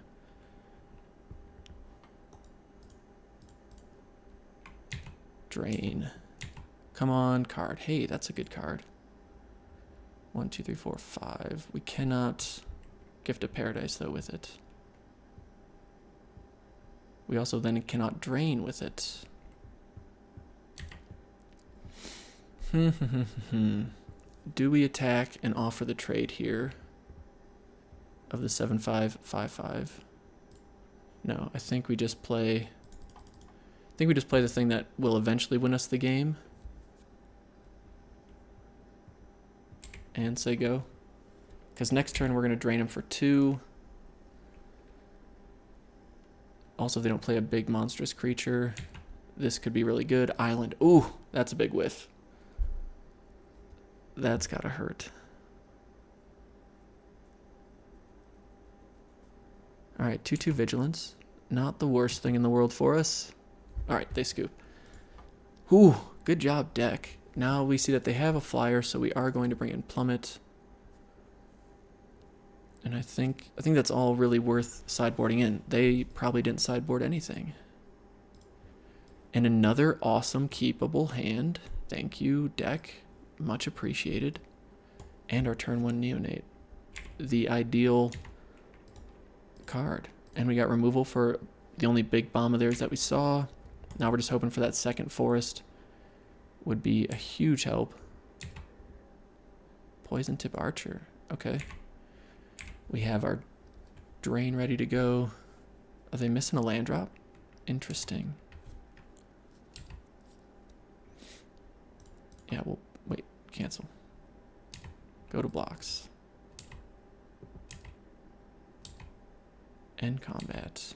Drain. Come on, card. Hey, that's a good card. 1, 2, 3, 4, 5. We cannot Gift of Paradise, though, with it. We also then cannot drain with it. Do we attack and offer the trade here of the 7/5, 5/5? No, I think we just play... the thing that will eventually win us the game. And say go. Because next turn we're going to drain him for 2. Also, if they don't play a big monstrous creature, this could be really good. Island. Ooh, that's a big whiff. That's gotta hurt. Alright, 2/2 Vigilance. Not the worst thing in the world for us. Alright, they scoop. Ooh, good job, deck. Now we see that they have a flyer, so we are going to bring in Plummet. And I think that's all really worth sideboarding in. They probably didn't sideboard anything. And another awesome keepable hand. Thank you, deck. Much appreciated. And our turn 1 Neonate. The ideal card. And we got removal for the only big bomb of theirs that we saw. Now we're just hoping for that second forest. Would be a huge help. Poison Tip Archer. Okay. We have our drain ready to go. Are they missing a land drop? Interesting. Yeah, well, wait, cancel. Go to blocks. End combat.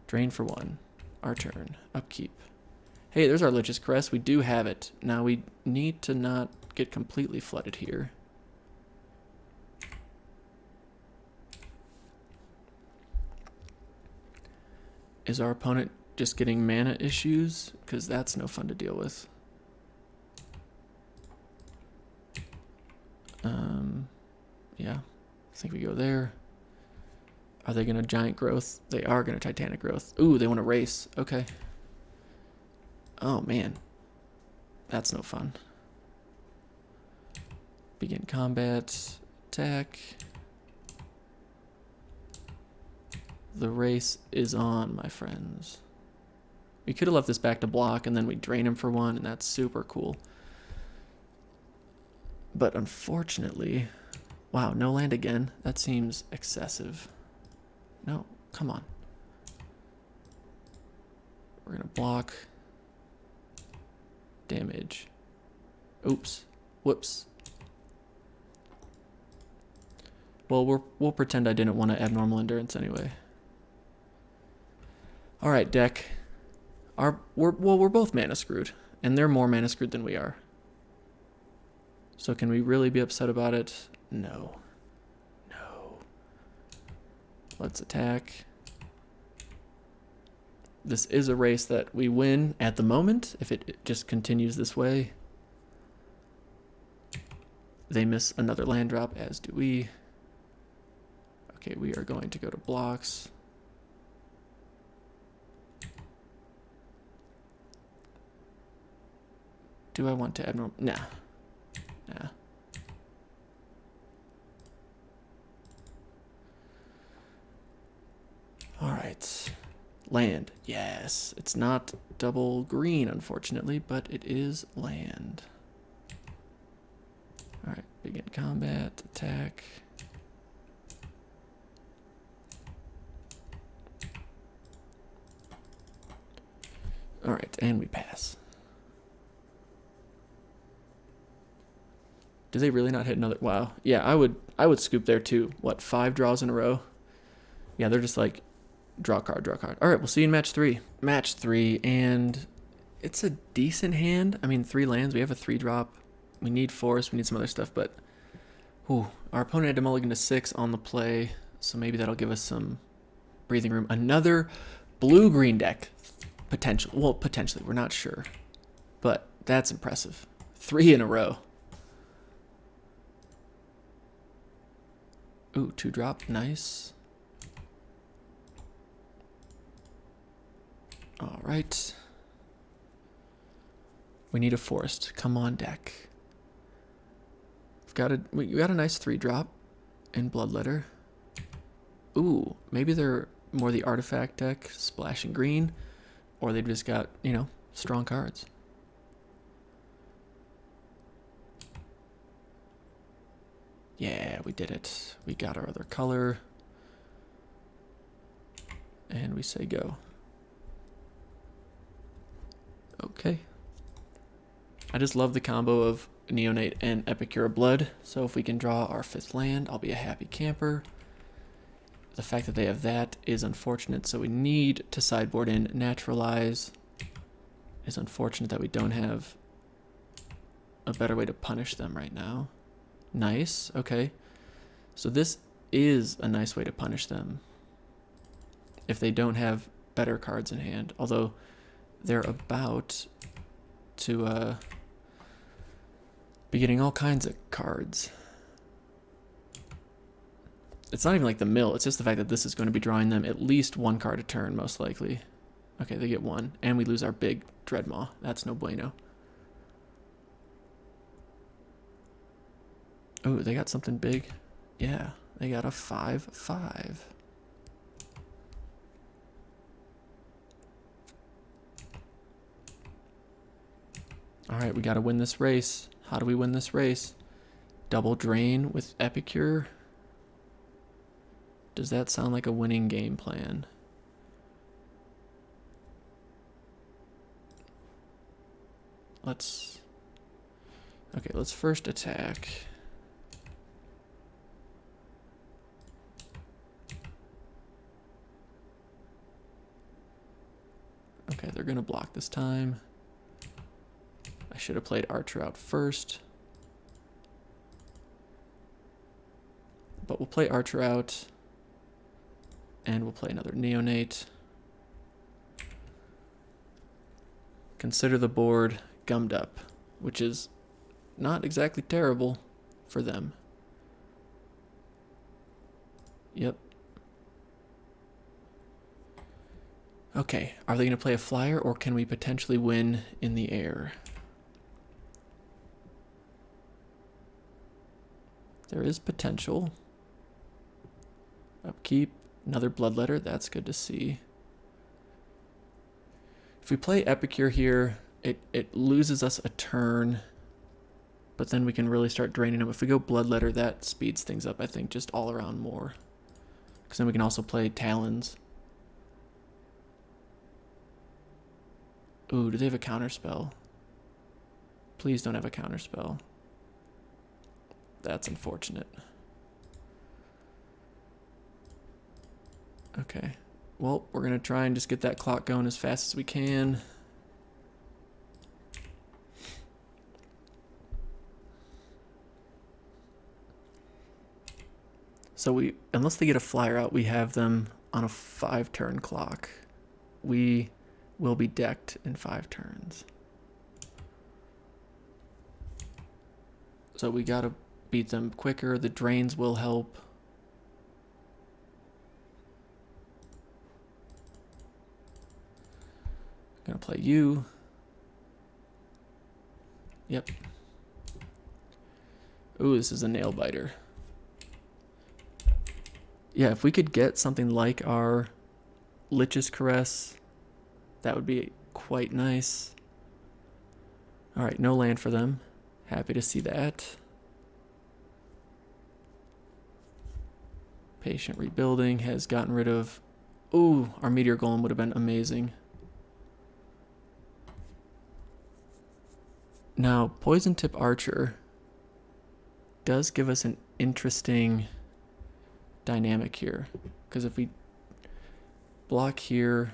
Drain for 1. Our turn. Upkeep. Hey, there's our Lich's Crest. We do have it. Now we need to not get completely flooded here. Is our opponent just getting mana issues? Because that's no fun to deal with. Yeah, I think we go there. Are they going to Giant Growth? They are going to Titanic Growth. Ooh, they want to race. Okay. Oh, man. That's no fun. Begin combat. Attack. The race is on, my friends. We could have left this back to block, and then we drain him for 1, and that's super cool. But unfortunately... Wow, no land again. That seems excessive. No, come on. We're going to block. Damage. Oops. Whoops. Well, we'll pretend I didn't want to abnormal endurance anyway. Alright, deck. We're both mana screwed, and they're more mana screwed than we are. So can we really be upset about it? No. No. Let's attack. This is a race that we win at the moment if it just continues this way. They miss another land drop, as do we. Okay, we are going to go to blocks. Do I want to Admiral? Nah. Nah. All right. Land. Yes. It's not double green, unfortunately, but it is land. All right. Begin combat. Attack. All right. And we pass. Do they really not hit another? Wow. Yeah, I would scoop there too. What, 5 draws in a row? Yeah, they're just like draw card, draw card. All right, we'll see you in match 3. Match 3, and it's a decent hand. I mean, 3 lands. We have a 3-drop. We need forest. We need some other stuff, but our opponent had to mulligan to 6 on the play, so maybe that'll give us some breathing room. Another blue-green deck. Potentially. We're not sure, but that's impressive. 3 in a row. Ooh, 2-drop, nice. All right. We need a forest. Come on, deck. We got a nice 3-drop in Bloodletter. Ooh, maybe they're more the artifact deck, splashing green, or they've just got, you know, strong cards. Yeah, we did it. We got our other color. And we say go. Okay. I just love the combo of Neonate and Epicure of Blood. So if we can draw our 5th land, I'll be a happy camper. The fact that they have that is unfortunate, so we need to sideboard in Naturalize. It's unfortunate that we don't have a better way to punish them right now. Nice, okay. So this is a nice way to punish them if they don't have better cards in hand, although they're about to be getting all kinds of cards. It's not even like the mill, it's just the fact that this is going to be drawing them at least 1 card a turn, most likely. Okay, they get 1, and we lose our big Dreadmaw. That's no bueno. Oh, they got something big. Yeah, they got a 5/5. All right, we got to win this race. How do we win this race? Double drain with Epicure. Does that sound like a winning game plan? Let's first attack. Okay, they're gonna block this time. I should have played Archer out first. But we'll play Archer out. And we'll play another Neonate. Consider the board gummed up, which is not exactly terrible for them. Yep. Okay, are they going to play a flyer, or can we potentially win in the air? There is potential. Upkeep, another Bloodletter, that's good to see. If we play Epicure here, it loses us a turn, but then we can really start draining them. If we go Bloodletter, that speeds things up, I think, just all around more. Because then we can also play Talons. Ooh, do they have a counterspell? Please don't have a counterspell. That's unfortunate. Okay. Well, we're going to try and just get that clock going as fast as we can. So unless they get a flyer out, we have them on a 5-turn clock. We will be decked in 5 turns. So we gotta beat them quicker. The drains will help. Gonna play you. Yep. Ooh, this is a nail biter. Yeah, if we could get something like our Lich's Caress, that would be quite nice. All right, no land for them. Happy to see that. Patient Rebuilding has gotten rid of... Ooh, our Meteor Golem would have been amazing. Now, Poison Tip Archer does give us an interesting dynamic here. Because if we block here,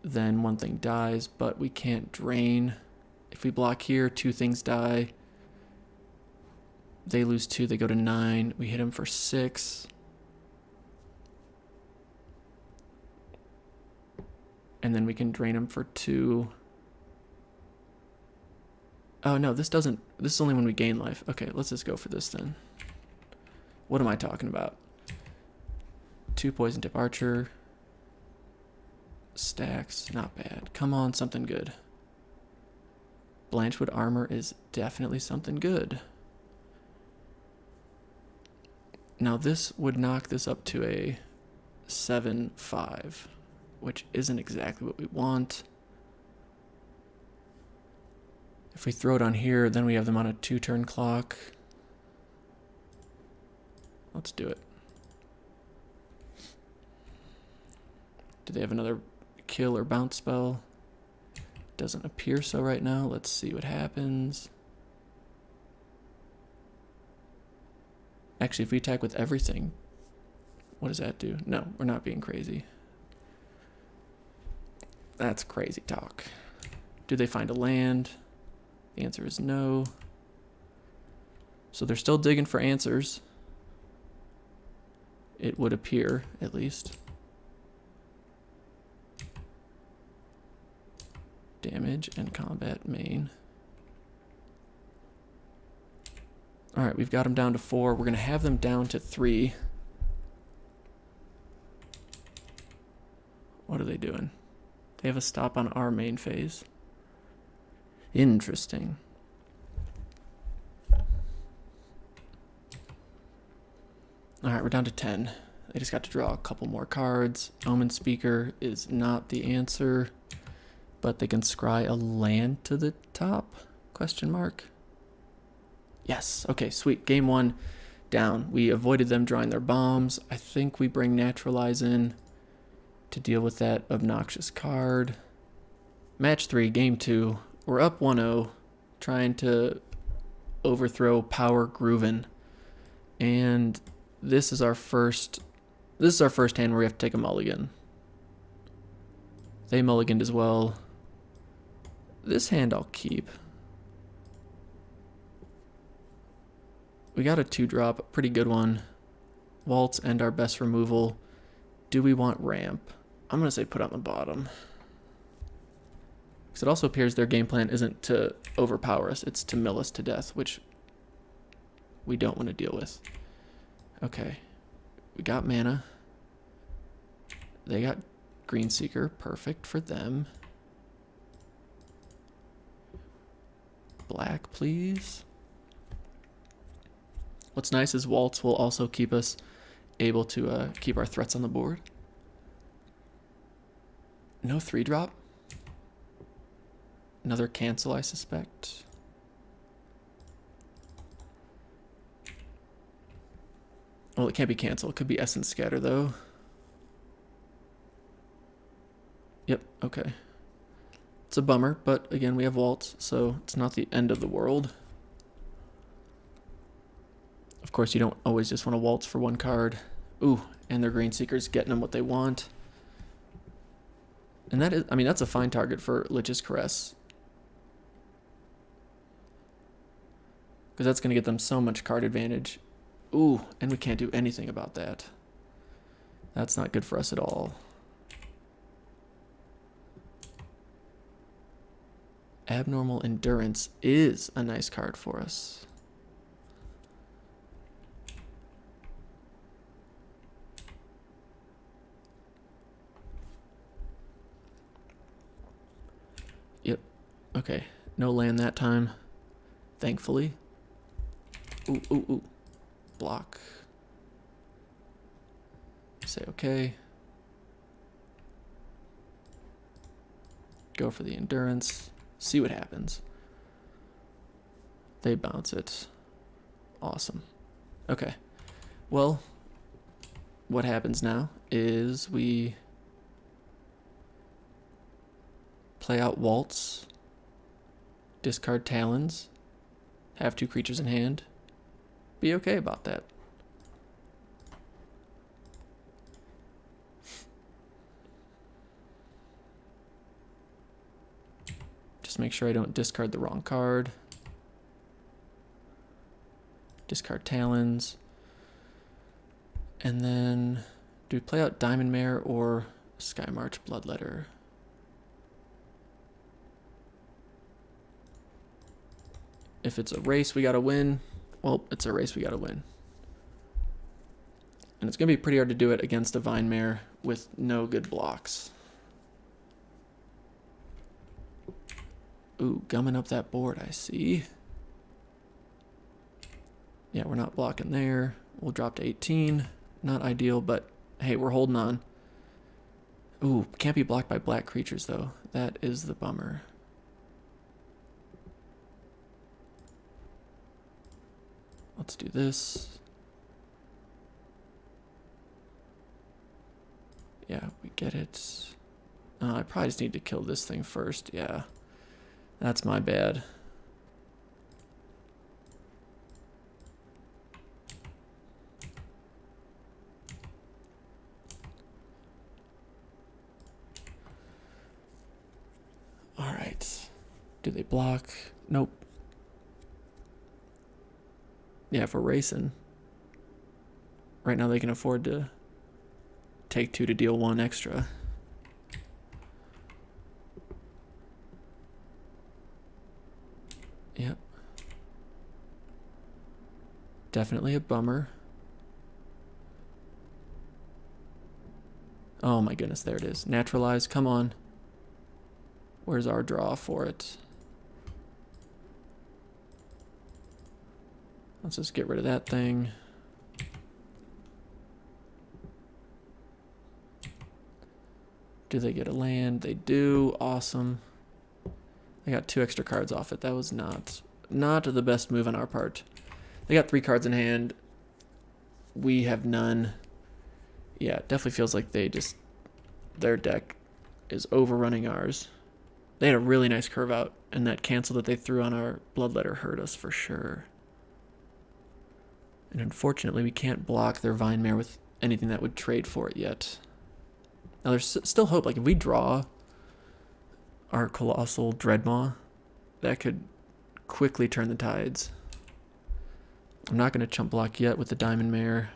then one thing dies, but we can't drain. If we block here, 2 things die. They lose 2, they go to 9. We hit them for 6. And then we can drain them for 2. Oh no, this is only when we gain life. Okay, let's just go for this then. What am I talking about? 2 Poison Tip Archer. Stacks, not bad. Come on, something good. Blanchwood Armor is definitely something good. Now this would knock this up to a 7/5, which isn't exactly what we want. If we throw it on here, then we have them on a 2-turn clock. Let's do it. Do they have another kill or bounce spell? Doesn't appear so right now. Let's see what happens. Actually, if we attack with everything, what does that do? No, we're not being crazy. That's crazy talk. Do they find a land? The answer is no. So they're still digging for answers. It would appear, at least. Damage and combat main. All right, we've got them down to 4. We're going to have them down to 3. What are they doing? They have a stop on our main phase. Interesting. All right, we're down to 10. They just got to draw a couple more cards. Omen Speaker is not the answer, but they can scry a land to the top? Question mark. Yes. Okay, sweet. Game 1 down. We avoided them drawing their bombs. I think we bring Naturalize in to deal with that obnoxious card. Match 3, game 2. We're up 1-0, trying to overthrow Power Groovin'. And this is our first hand where we have to take a mulligan. They mulliganed as well. This hand I'll keep. We got a 2-drop, a pretty good one. Waltz and our best removal. Do we want ramp? I'm going to say put on the bottom. Because it also appears their game plan isn't to overpower us, it's to mill us to death, which we don't want to deal with. Okay. We got mana. They got Green Seeker. Perfect for them. Black, please. What's nice is Waltz will also keep us able to keep our threats on the board. No 3-drop. Another cancel, I suspect. Well, it can't be cancel. It could be Essence Scatter, though. Yep, okay. It's a bummer, but again, we have Waltz, so it's not the end of the world. Of course, you don't always just want to waltz for one card. Ooh, and their Green Seeker's getting them what they want. And that is, I mean, that's a fine target for Lich's Caress. Because that's going to get them so much card advantage. Ooh, and we can't do anything about that. That's not good for us at all. Abnormal Endurance is a nice card for us. Yep. Okay. No land that time. Thankfully. Ooh, ooh, ooh. Block. Say okay. Go for the Endurance. See what happens. They bounce it. Awesome. Okay. Well, what happens now is we play out Waltz, discard Talons, have 2 creatures in hand, be okay about that. Just make sure I don't discard the wrong card. Discard Talons. And then, do we play out Diamond Mare or Sky March Bloodletter? If it's a race we gotta win, well, it's a race we gotta win. And it's gonna be pretty hard to do it against a Vine Mare with no good blocks. Ooh, gumming up that board, I see. Yeah, we're not blocking there. We'll drop to 18. Not ideal, but hey, we're holding on. Ooh, can't be blocked by black creatures, though. That is the bummer. Let's do this. Yeah, we get it. I probably just need to kill this thing first. Yeah, that's my bad. All right. Do they block? Nope. Yeah, if we're racing. Right now they can afford to take 2 to deal 1 extra. Yep. Definitely a bummer. Oh my goodness, there it is. Naturalize, come on. Where's our draw for it? Let's just get rid of that thing. Do they get a land? They do. Awesome. They got 2 extra cards off it. That was not the best move on our part. They got 3 cards in hand. We have none. Yeah, it definitely feels like their deck is overrunning ours. They had a really nice curve out, and that cancel that they threw on our Bloodletter hurt us for sure. And unfortunately, we can't block their Vine Mare with anything that would trade for it yet. Now, there's still hope. Like, if we draw our Colossal Dreadmaw, that could quickly turn the tides. I'm not going to chump block yet with the Diamond Mare.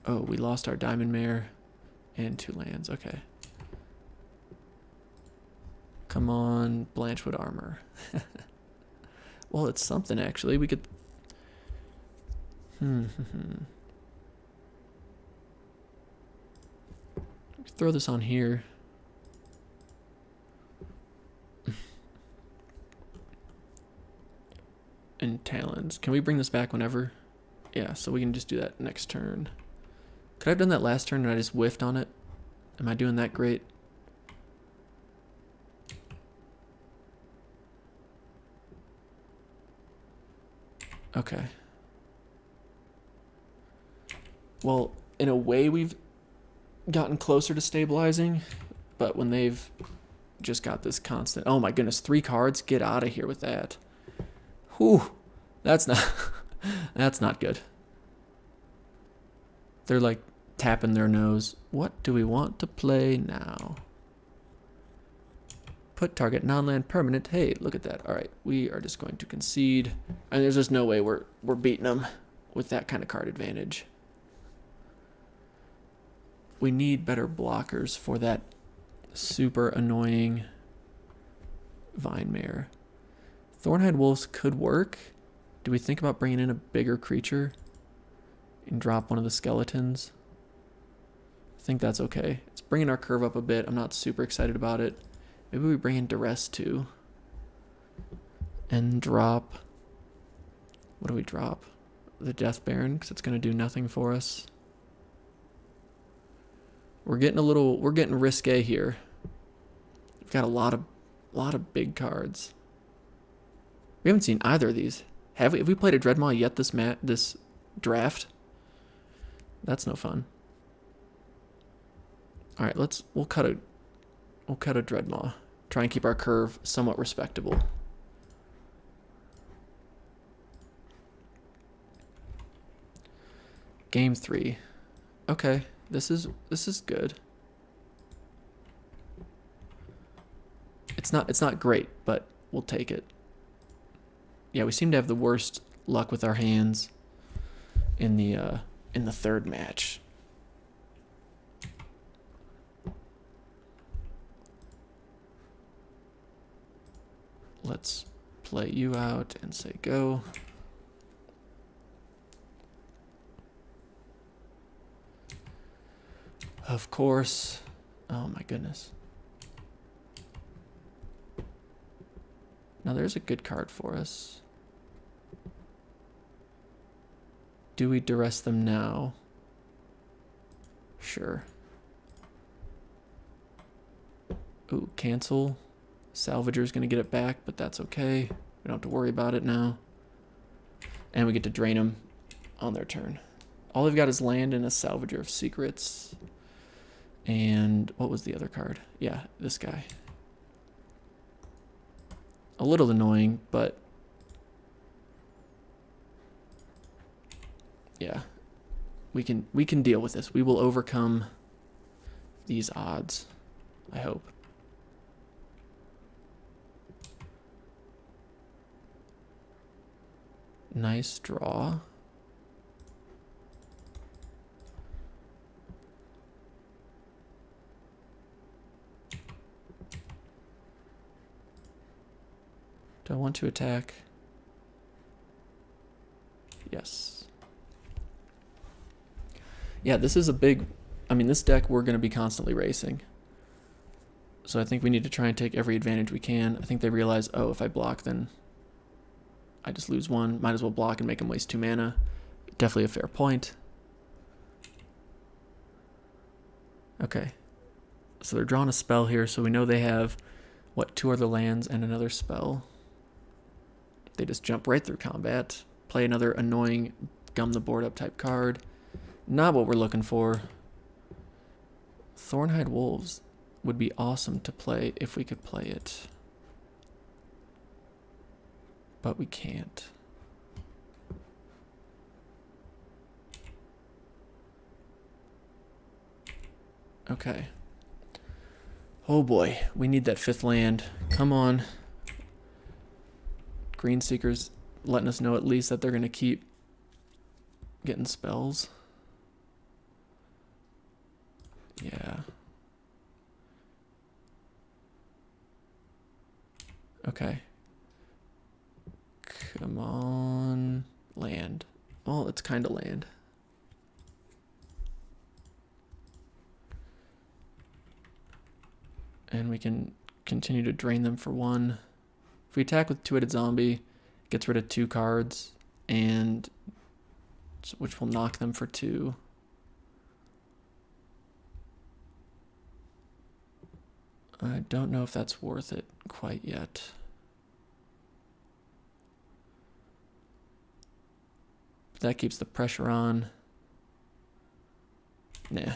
Oh, we lost our Diamond Mare and 2 lands. Okay. Come on, Blanchwood Armor. Well, it's something, actually. We could... throw this on here. And Talons. Can we bring this back whenever? Yeah, so we can just do that next turn. Could I have done that last turn and I just whiffed on it? Am I doing that great? Okay. Well, in a way we've gotten closer to stabilizing, but when they've just got this constant. Oh my goodness, 3 cards? Get out of here with that. Whew. That's not that's not good. They're like tapping their nose. What do we want to play now? Put target non-land permanent. Hey, look at that. All right, we are just going to concede. And there's just no way we're beating them with that kind of card advantage. We need better blockers for that super annoying Vine Mare. Thornhide Wolves could work. Do we think about bringing in a bigger creature and drop one of the skeletons? I think that's okay. It's bringing our curve up a bit. I'm not super excited about it. Maybe we bring in Duress too. And drop... What do we drop? The Death Baron, because it's going to do nothing for us. We're getting risque here. We've got a lot of big cards. We haven't seen either of these. Have we played a Dreadmaw yet this draft? That's no fun. All right, we'll cut a Dreadmaw. Try and keep our curve somewhat respectable. Game 3. Okay, this is good. It's not great, but we'll take it. Yeah, we seem to have the worst luck with our hands in the third match. Let's play you out and say go. Of course. Oh my goodness. Now there's a good card for us. Do we duress them now? Sure. Ooh, cancel. Salvager's going to get it back, but that's okay. We don't have to worry about it now. And we get to drain them on their turn. All they've got is land and a Salvager of Secrets. And what was the other card? Yeah, this guy. A little annoying, but yeah, we can deal with this. We will overcome these odds, I hope. Nice draw. Do I want to attack? Yes. Yeah, this is a big... I mean, this deck we're going to be constantly racing. So I think we need to try and take every advantage we can. I think they realize, oh, if I block, then I just lose one. Might as well block and make them waste 2 mana. Definitely a fair point. Okay. So they're drawing a spell here, so we know they have, what, 2 other lands and another spell. They just jump right through combat. Play another annoying gum the board up type card. Not what we're looking for. Thornhide Wolves would be awesome to play if we could play it. But we can't. Okay. Oh boy, we need that 5th land. Come on. Greenseeker's letting us know at least that they're going to keep getting spells. Yeah. Okay. Come on. Land. Well, it's kind of land. And we can continue to drain them for 1. If we attack with 2-headed zombie, it gets rid of 2 cards, and which will knock them for 2. I don't know if that's worth it quite yet. That keeps the pressure on. Nah.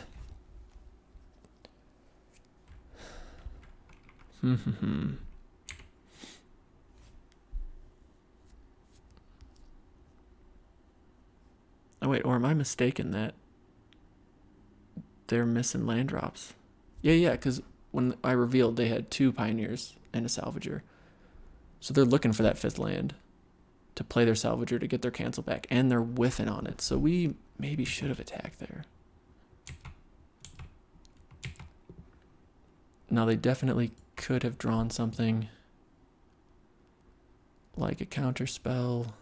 Oh wait, or am I mistaken that they're missing land drops? Yeah, because when I revealed they had 2 pioneers and a salvager. So they're looking for that 5th land to play their salvager to get their cancel back, and they're whiffing on it. So we maybe should have attacked there. Now they definitely could have drawn something like a counter spell.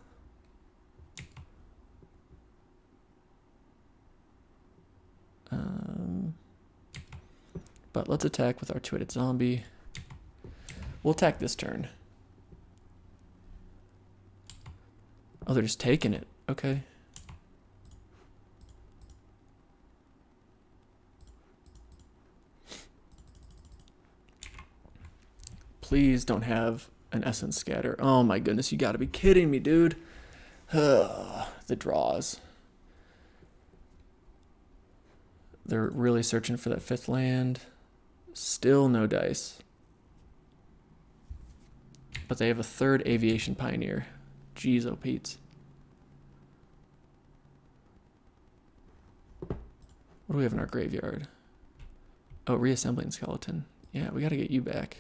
But let's attack with our 2-headed zombie. We'll attack this turn. Oh, they're just taking it. Okay. Please don't have an essence scatter. Oh my goodness, you gotta be kidding me, dude. The draws. They're really searching for that 5th land. Still no dice. But they have a 3rd aviation pioneer. Jeez, oh Pete's. What do we have in our graveyard? Oh, reassembling skeleton. Yeah, we gotta get you back.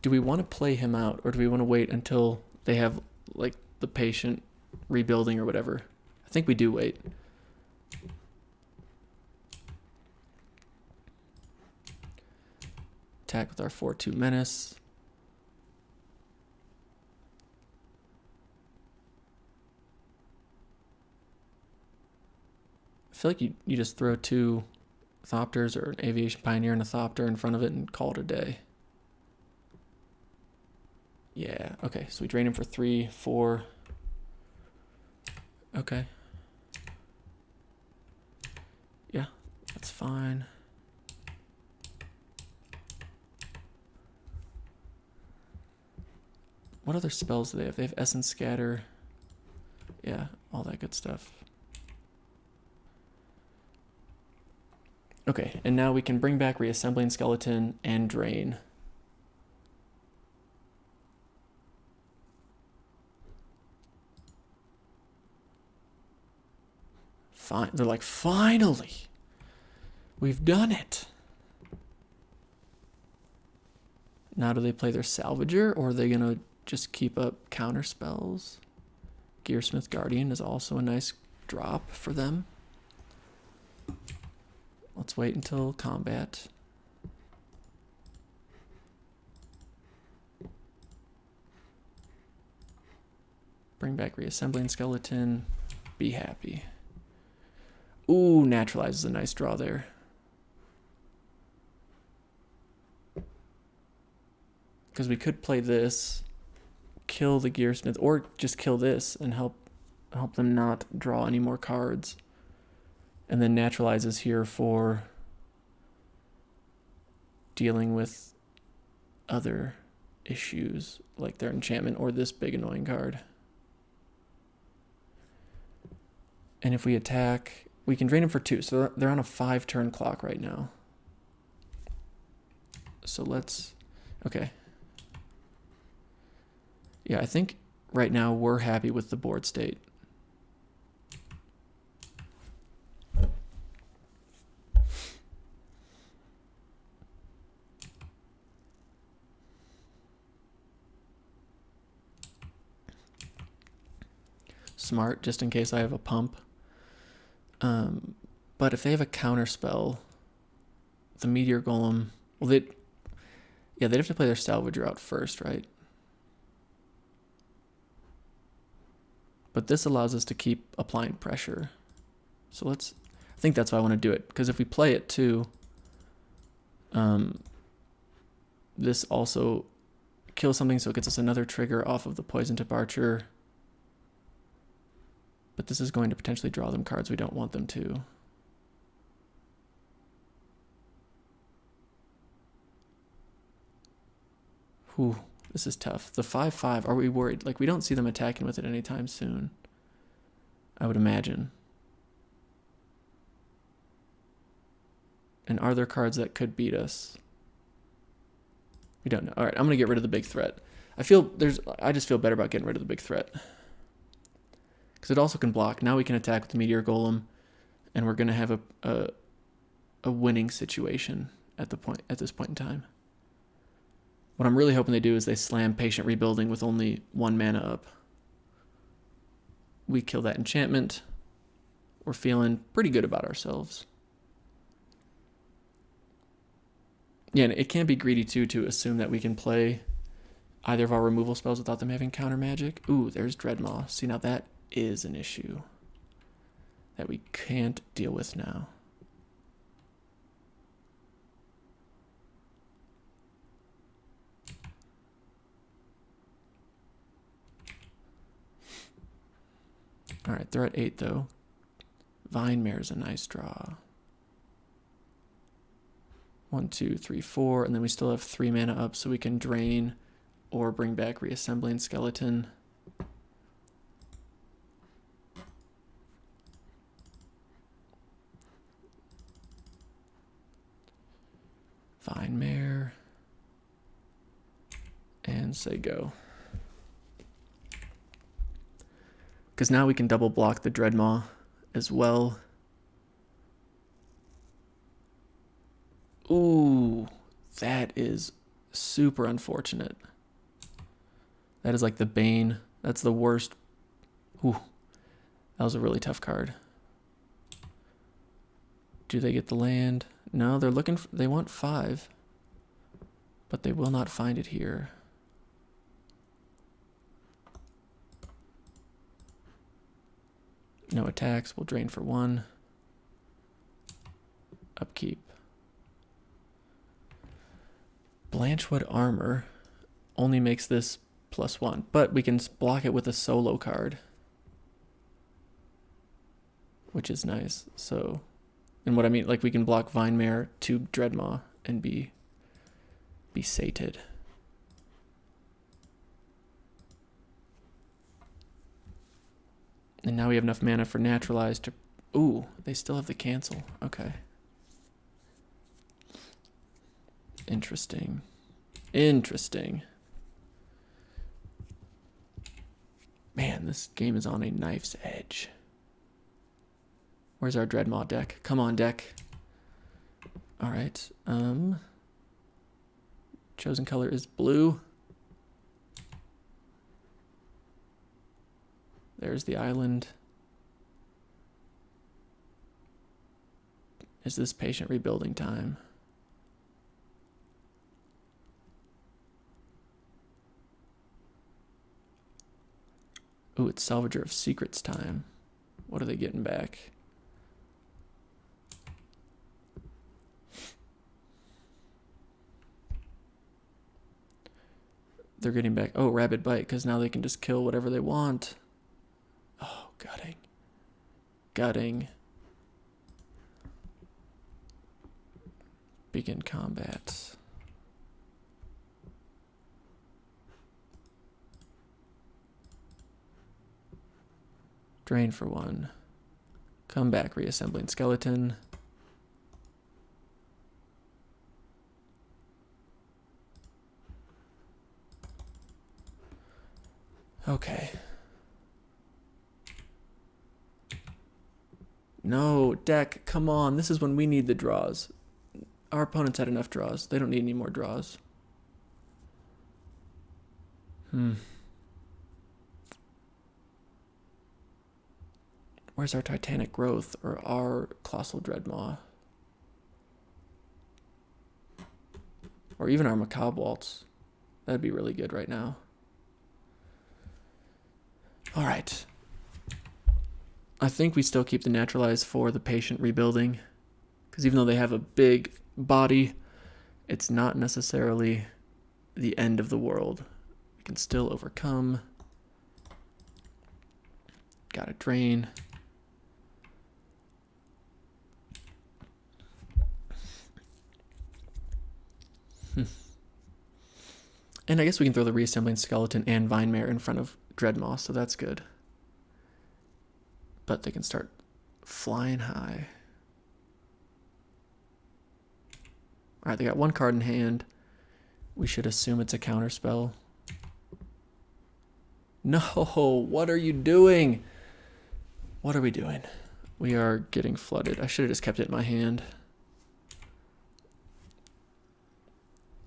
Do we want to play him out, or do we want to wait until they have, like, the patient rebuilding or whatever? I think we do wait. Attack with our 4/2 menace. I feel like you just throw 2 Thopters or an Aviation Pioneer and a Thopter in front of it and call it a day. Yeah, okay, so we drain him for 3, 4. Okay. Yeah, that's fine. What other spells do they have? They have Essence Scatter. Yeah, all that good stuff. Okay, and now we can bring back Reassembling Skeleton and Drain. Fine. They're like, finally, we've done it. Now do they play their Salvager, or are they going to just keep up counter spells? Gearsmith Guardian is also a nice drop for them. Let's wait until combat. Bring back Reassembling Skeleton. Be happy. Ooh, Naturalize is a nice draw there. Because we could play this, kill the Gearsmith, or just kill this and help them not draw any more cards. And then Naturalize is here for dealing with other issues, like their enchantment or this big annoying card. And if we attack, we can drain them for 2. So they're on a 5-turn clock right now. So let's... Okay. Yeah, I think right now we're happy with the board state. Smart, just in case I have a pump. But if they have a counter spell, the Meteor Golem, well, they'd have to play their Salvager out first, right? But this allows us to keep applying pressure. So I think that's why I want to do it, because if we play it too, this also kills something, so it gets us another trigger off of the Poison Tip Archer. But this is going to potentially draw them cards we don't want them to. Whew, this is tough. The 5/5, are we worried? Like, we don't see them attacking with it anytime soon. I would imagine. And are there cards that could beat us? We don't know. All right, I'm going to get rid of the big threat. I just feel better about getting rid of the big threat. Because it also can block. Now we can attack with the Meteor Golem, and we're going to have a winning situation at this point in time. What I'm really hoping they do is they slam Patient Rebuilding with only 1 mana up. We kill that enchantment. We're feeling pretty good about ourselves. Yeah, and it can be greedy too to assume that we can play either of our removal spells without them having counter magic. Ooh, there's Dreadmaw. See, now that is an issue that we can't deal with now. All right, they're at 8 though. Vine Mare's a nice draw. 1, 2, 3, 4, and then we still have 3 mana up, so we can drain or bring back Reassembling Skeleton. Vine Mare. And say go. Because now we can double block the Dreadmaw as well. Ooh, that is super unfortunate. That is like the bane. That's the worst. Ooh, that was a really tough card. Do they get the land? No, they're looking for, they want 5. But they will not find it here. No attacks, we'll drain for 1. Upkeep. Blanchwood Armor only makes this +1, but we can block it with a solo card, which is nice. So, and what I mean, like we can block Vine Mare to Dreadmaw and be sated. And now we have enough mana for Naturalize to... Ooh, they still have the cancel. Okay. Interesting. Interesting. Man, this game is on a knife's edge. Where's our Dreadmaw deck? Come on, deck. All right. Chosen color is blue. There's the island. Is this Patient Rebuilding time? Ooh, it's Salvager of Secrets time. What are they getting back? They're getting back... Oh, Rabid Bite, because now they can just kill whatever they want. Oh, gutting. Gutting. Begin combat. Drain for 1. Come back, Reassembling Skeleton. Okay. No, deck, come on. This is when we need the draws. Our opponents had enough draws. They don't need any more draws. Where's our Titanic Growth or our Colossal Dreadmaw? Or even our Macabre Waltz. That'd be really good right now. All right. I think we still keep the Naturalize for the Patient Rebuilding. Because even though they have a big body, it's not necessarily the end of the world. We can still overcome. Gotta drain. And I guess we can throw the Reassembling Skeleton and Vine Mare in front of Dreadmaw, so that's good. but they can start flying high. All right, they got one card in hand. We should assume it's a counterspell. No, what are you doing? What are we doing? We are getting flooded. I should have just kept it in my hand.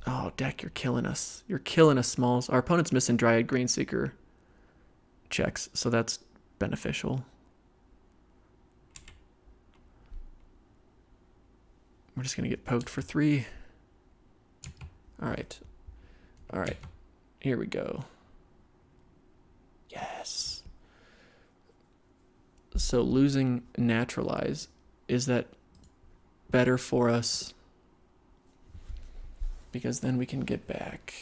Oh, deck, you're killing us. You're killing us, Smalls. Our opponent's missing Dryad Greenseeker checks, so that's beneficial. We're just going to get poked for 3. All right. All right. Here we go. Yes. So losing Naturalize, is that better for us? Because then we can get back.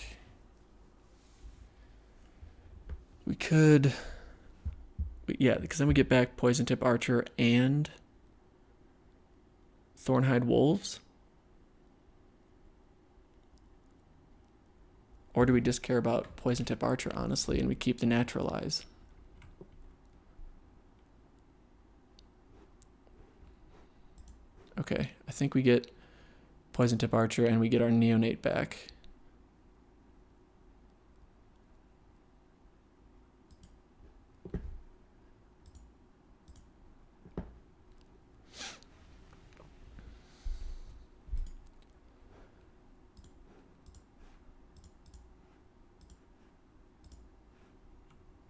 We could... Yeah, because then we get back Poison Tip Archer and Thornhide Wolves. Or do we just care about Poison Tip Archer, honestly, and we keep the Naturalize? Okay, I think we get Poison Tip Archer and we get our Neonate back.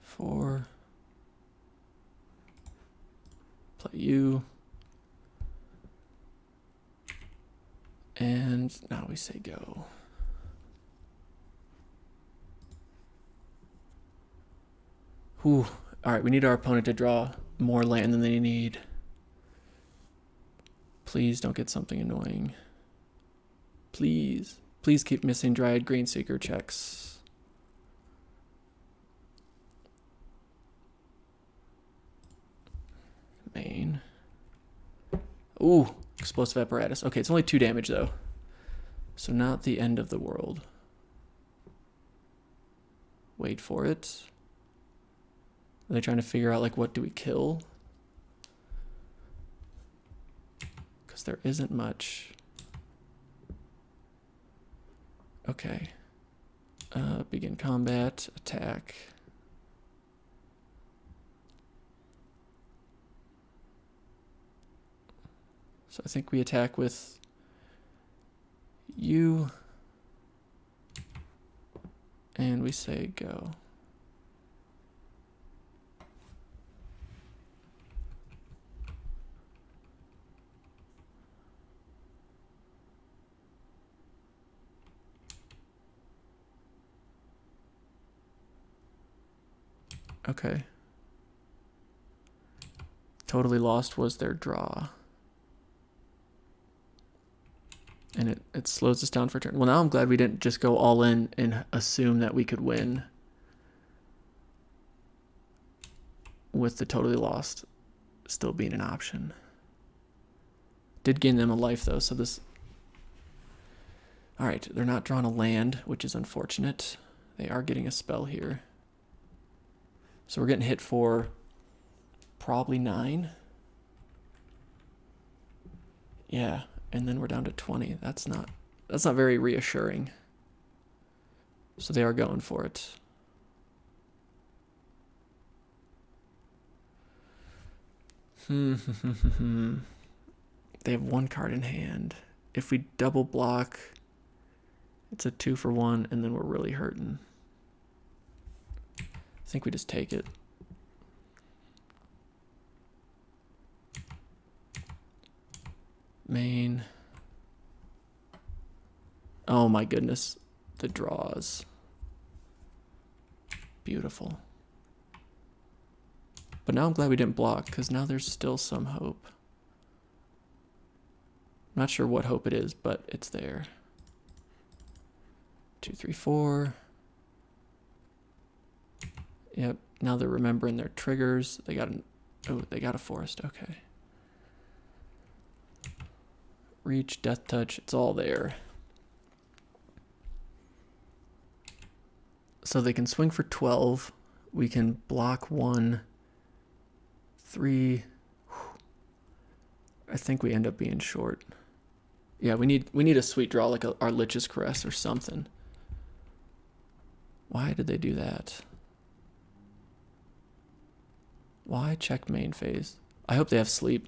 Four. Play you. And now we say go. Whew. All right, we need our opponent to draw more land than they need. Please don't get something annoying. Please. Please keep missing Dryad Greenseeker checks. Main. Ooh, explosive apparatus. Okay, it's only 2 damage though. So not the end of the world. Wait for it. Are they trying to figure out like what do we kill? Because there isn't much. Okay. Begin combat, attack. So I think we attack with you. And we say go. Okay. Totally Lost was their draw. And it slows us down for a turn. Well, now I'm glad we didn't just go all in and assume that we could win with the Totally Lost still being an option. Did gain them a life, though, so this... All right, they're not drawing a land, which is unfortunate. They are getting a spell here. So we're getting hit for probably 9. Yeah, and then we're down to 20. That's not very reassuring. So they are going for it. They have 1 card in hand. If we double block, it's a 2 for 1, and then we're really hurting. I think we just take it. Main. Oh my goodness. The draws. Beautiful. But now I'm glad we didn't block, because now there's still some hope. I'm not sure what hope it is, but it's there. 2, 3, 4. Yep, now they're remembering their triggers. They got they got a forest, okay. Reach, Death Touch, it's all there. So they can swing for 12. We can block 1, 3. I think we end up being short. Yeah, we need a sweet draw like our Lich's Caress or something. Why did they do that? Why check main phase? I hope they have sleep.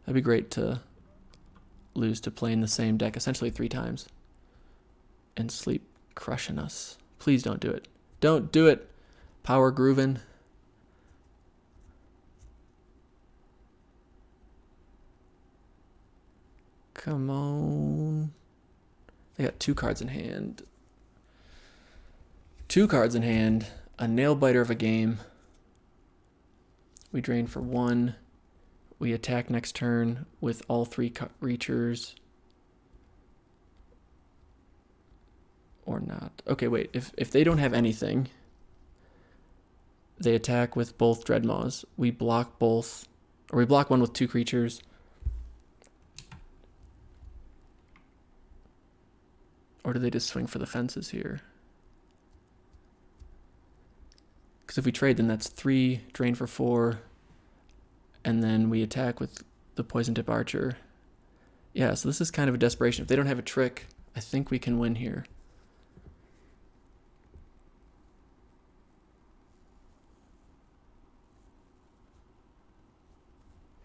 That'd be great to lose to playing the same deck essentially 3 times. And sleep crushing us. Please don't do it. Don't do it. Power grooving. Come on. They got 2 cards in hand. 2 cards in hand. A nail biter of a game. We drain for 1. We attack next turn with all 3 reachers. Or not. Okay, wait. If they don't have anything, they attack with both Dreadmaws. We block both. Or we block one with 2 creatures. Or do they just swing for the fences here? Because if we trade, then that's 3, drain for 4, and then we attack with the Poison Tip Archer. Yeah, so this is kind of a desperation. If they don't have a trick, I think we can win here.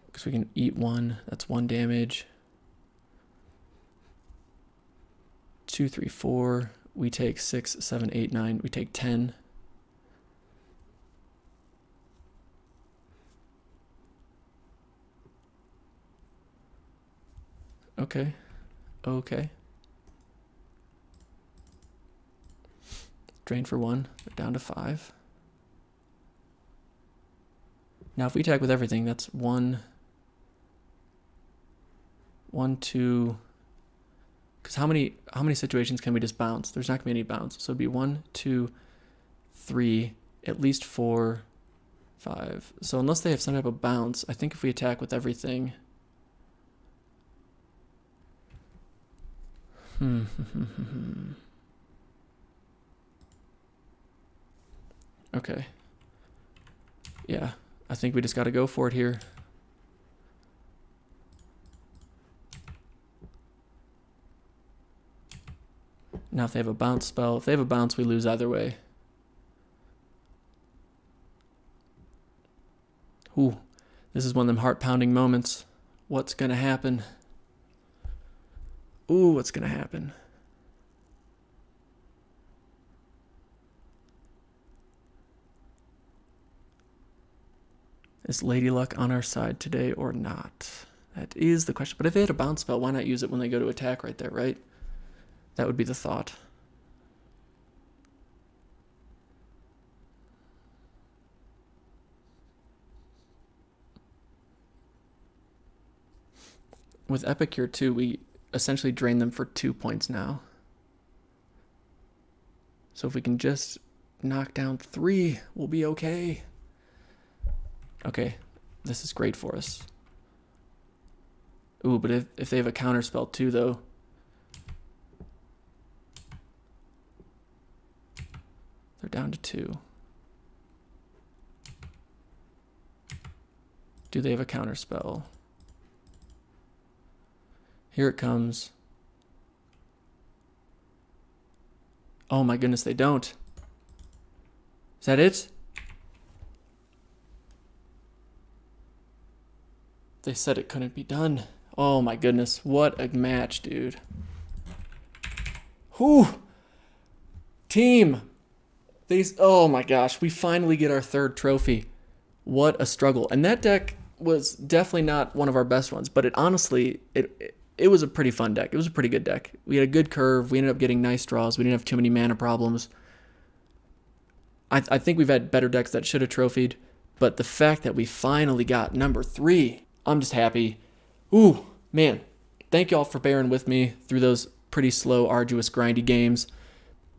Because we can eat 1, that's 1 damage. 2, 3, 4. We take 6, 7, 8, 9. We take 10. Okay. Okay. Drain for 1. They're down to 5. Now if we attack with everything, that's 1, 2. Because how many situations can we just bounce? There's not going to be any bounce. So it'd be 1, 2, 3, at least 4, 5. So unless they have some type of bounce, I think if we attack with everything... Okay. Yeah, I think we just got to go for it here. Now if they have a bounce spell, if they have a bounce, we lose either way. Ooh, this is one of them heart-pounding moments. What's going to happen? Ooh, what's going to happen? Is Lady Luck on our side today or not? That is the question. But if they had a bounce spell, why not use it when they go to attack right there, right? That would be the thought. With Epicure 2, we essentially drain them for 2 points now. So if we can just knock down 3, we'll be okay. Okay, this is great for us. Ooh, but if they have a counter spell too, though. They're down to 2. Do they have a counter spell? Here it comes. Oh my goodness, they don't. Is that it? They said it couldn't be done. Oh my goodness, what a match, dude. Whew. Team. Oh my gosh, we finally get our 3rd trophy. What a struggle. And that deck was definitely not one of our best ones, but it honestly, it was a pretty fun deck. It was a pretty good deck. We had a good curve. We ended up getting nice draws. We didn't have too many mana problems. I think we've had better decks that should have trophied, but the fact that we finally got number 3, I'm just happy. Ooh, man. Thank y'all for bearing with me through those pretty slow, arduous, grindy games.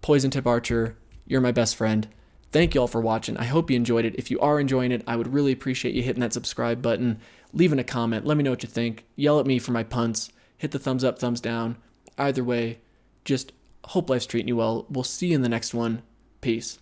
Poison Tip Archer, you're my best friend. Thank y'all for watching. I hope you enjoyed it. If you are enjoying it, I would really appreciate you hitting that subscribe button, leaving a comment. Let me know what you think. Yell at me for my punts. Hit the thumbs up, thumbs down. Either way, just hope life's treating you well. We'll see you in the next one. Peace.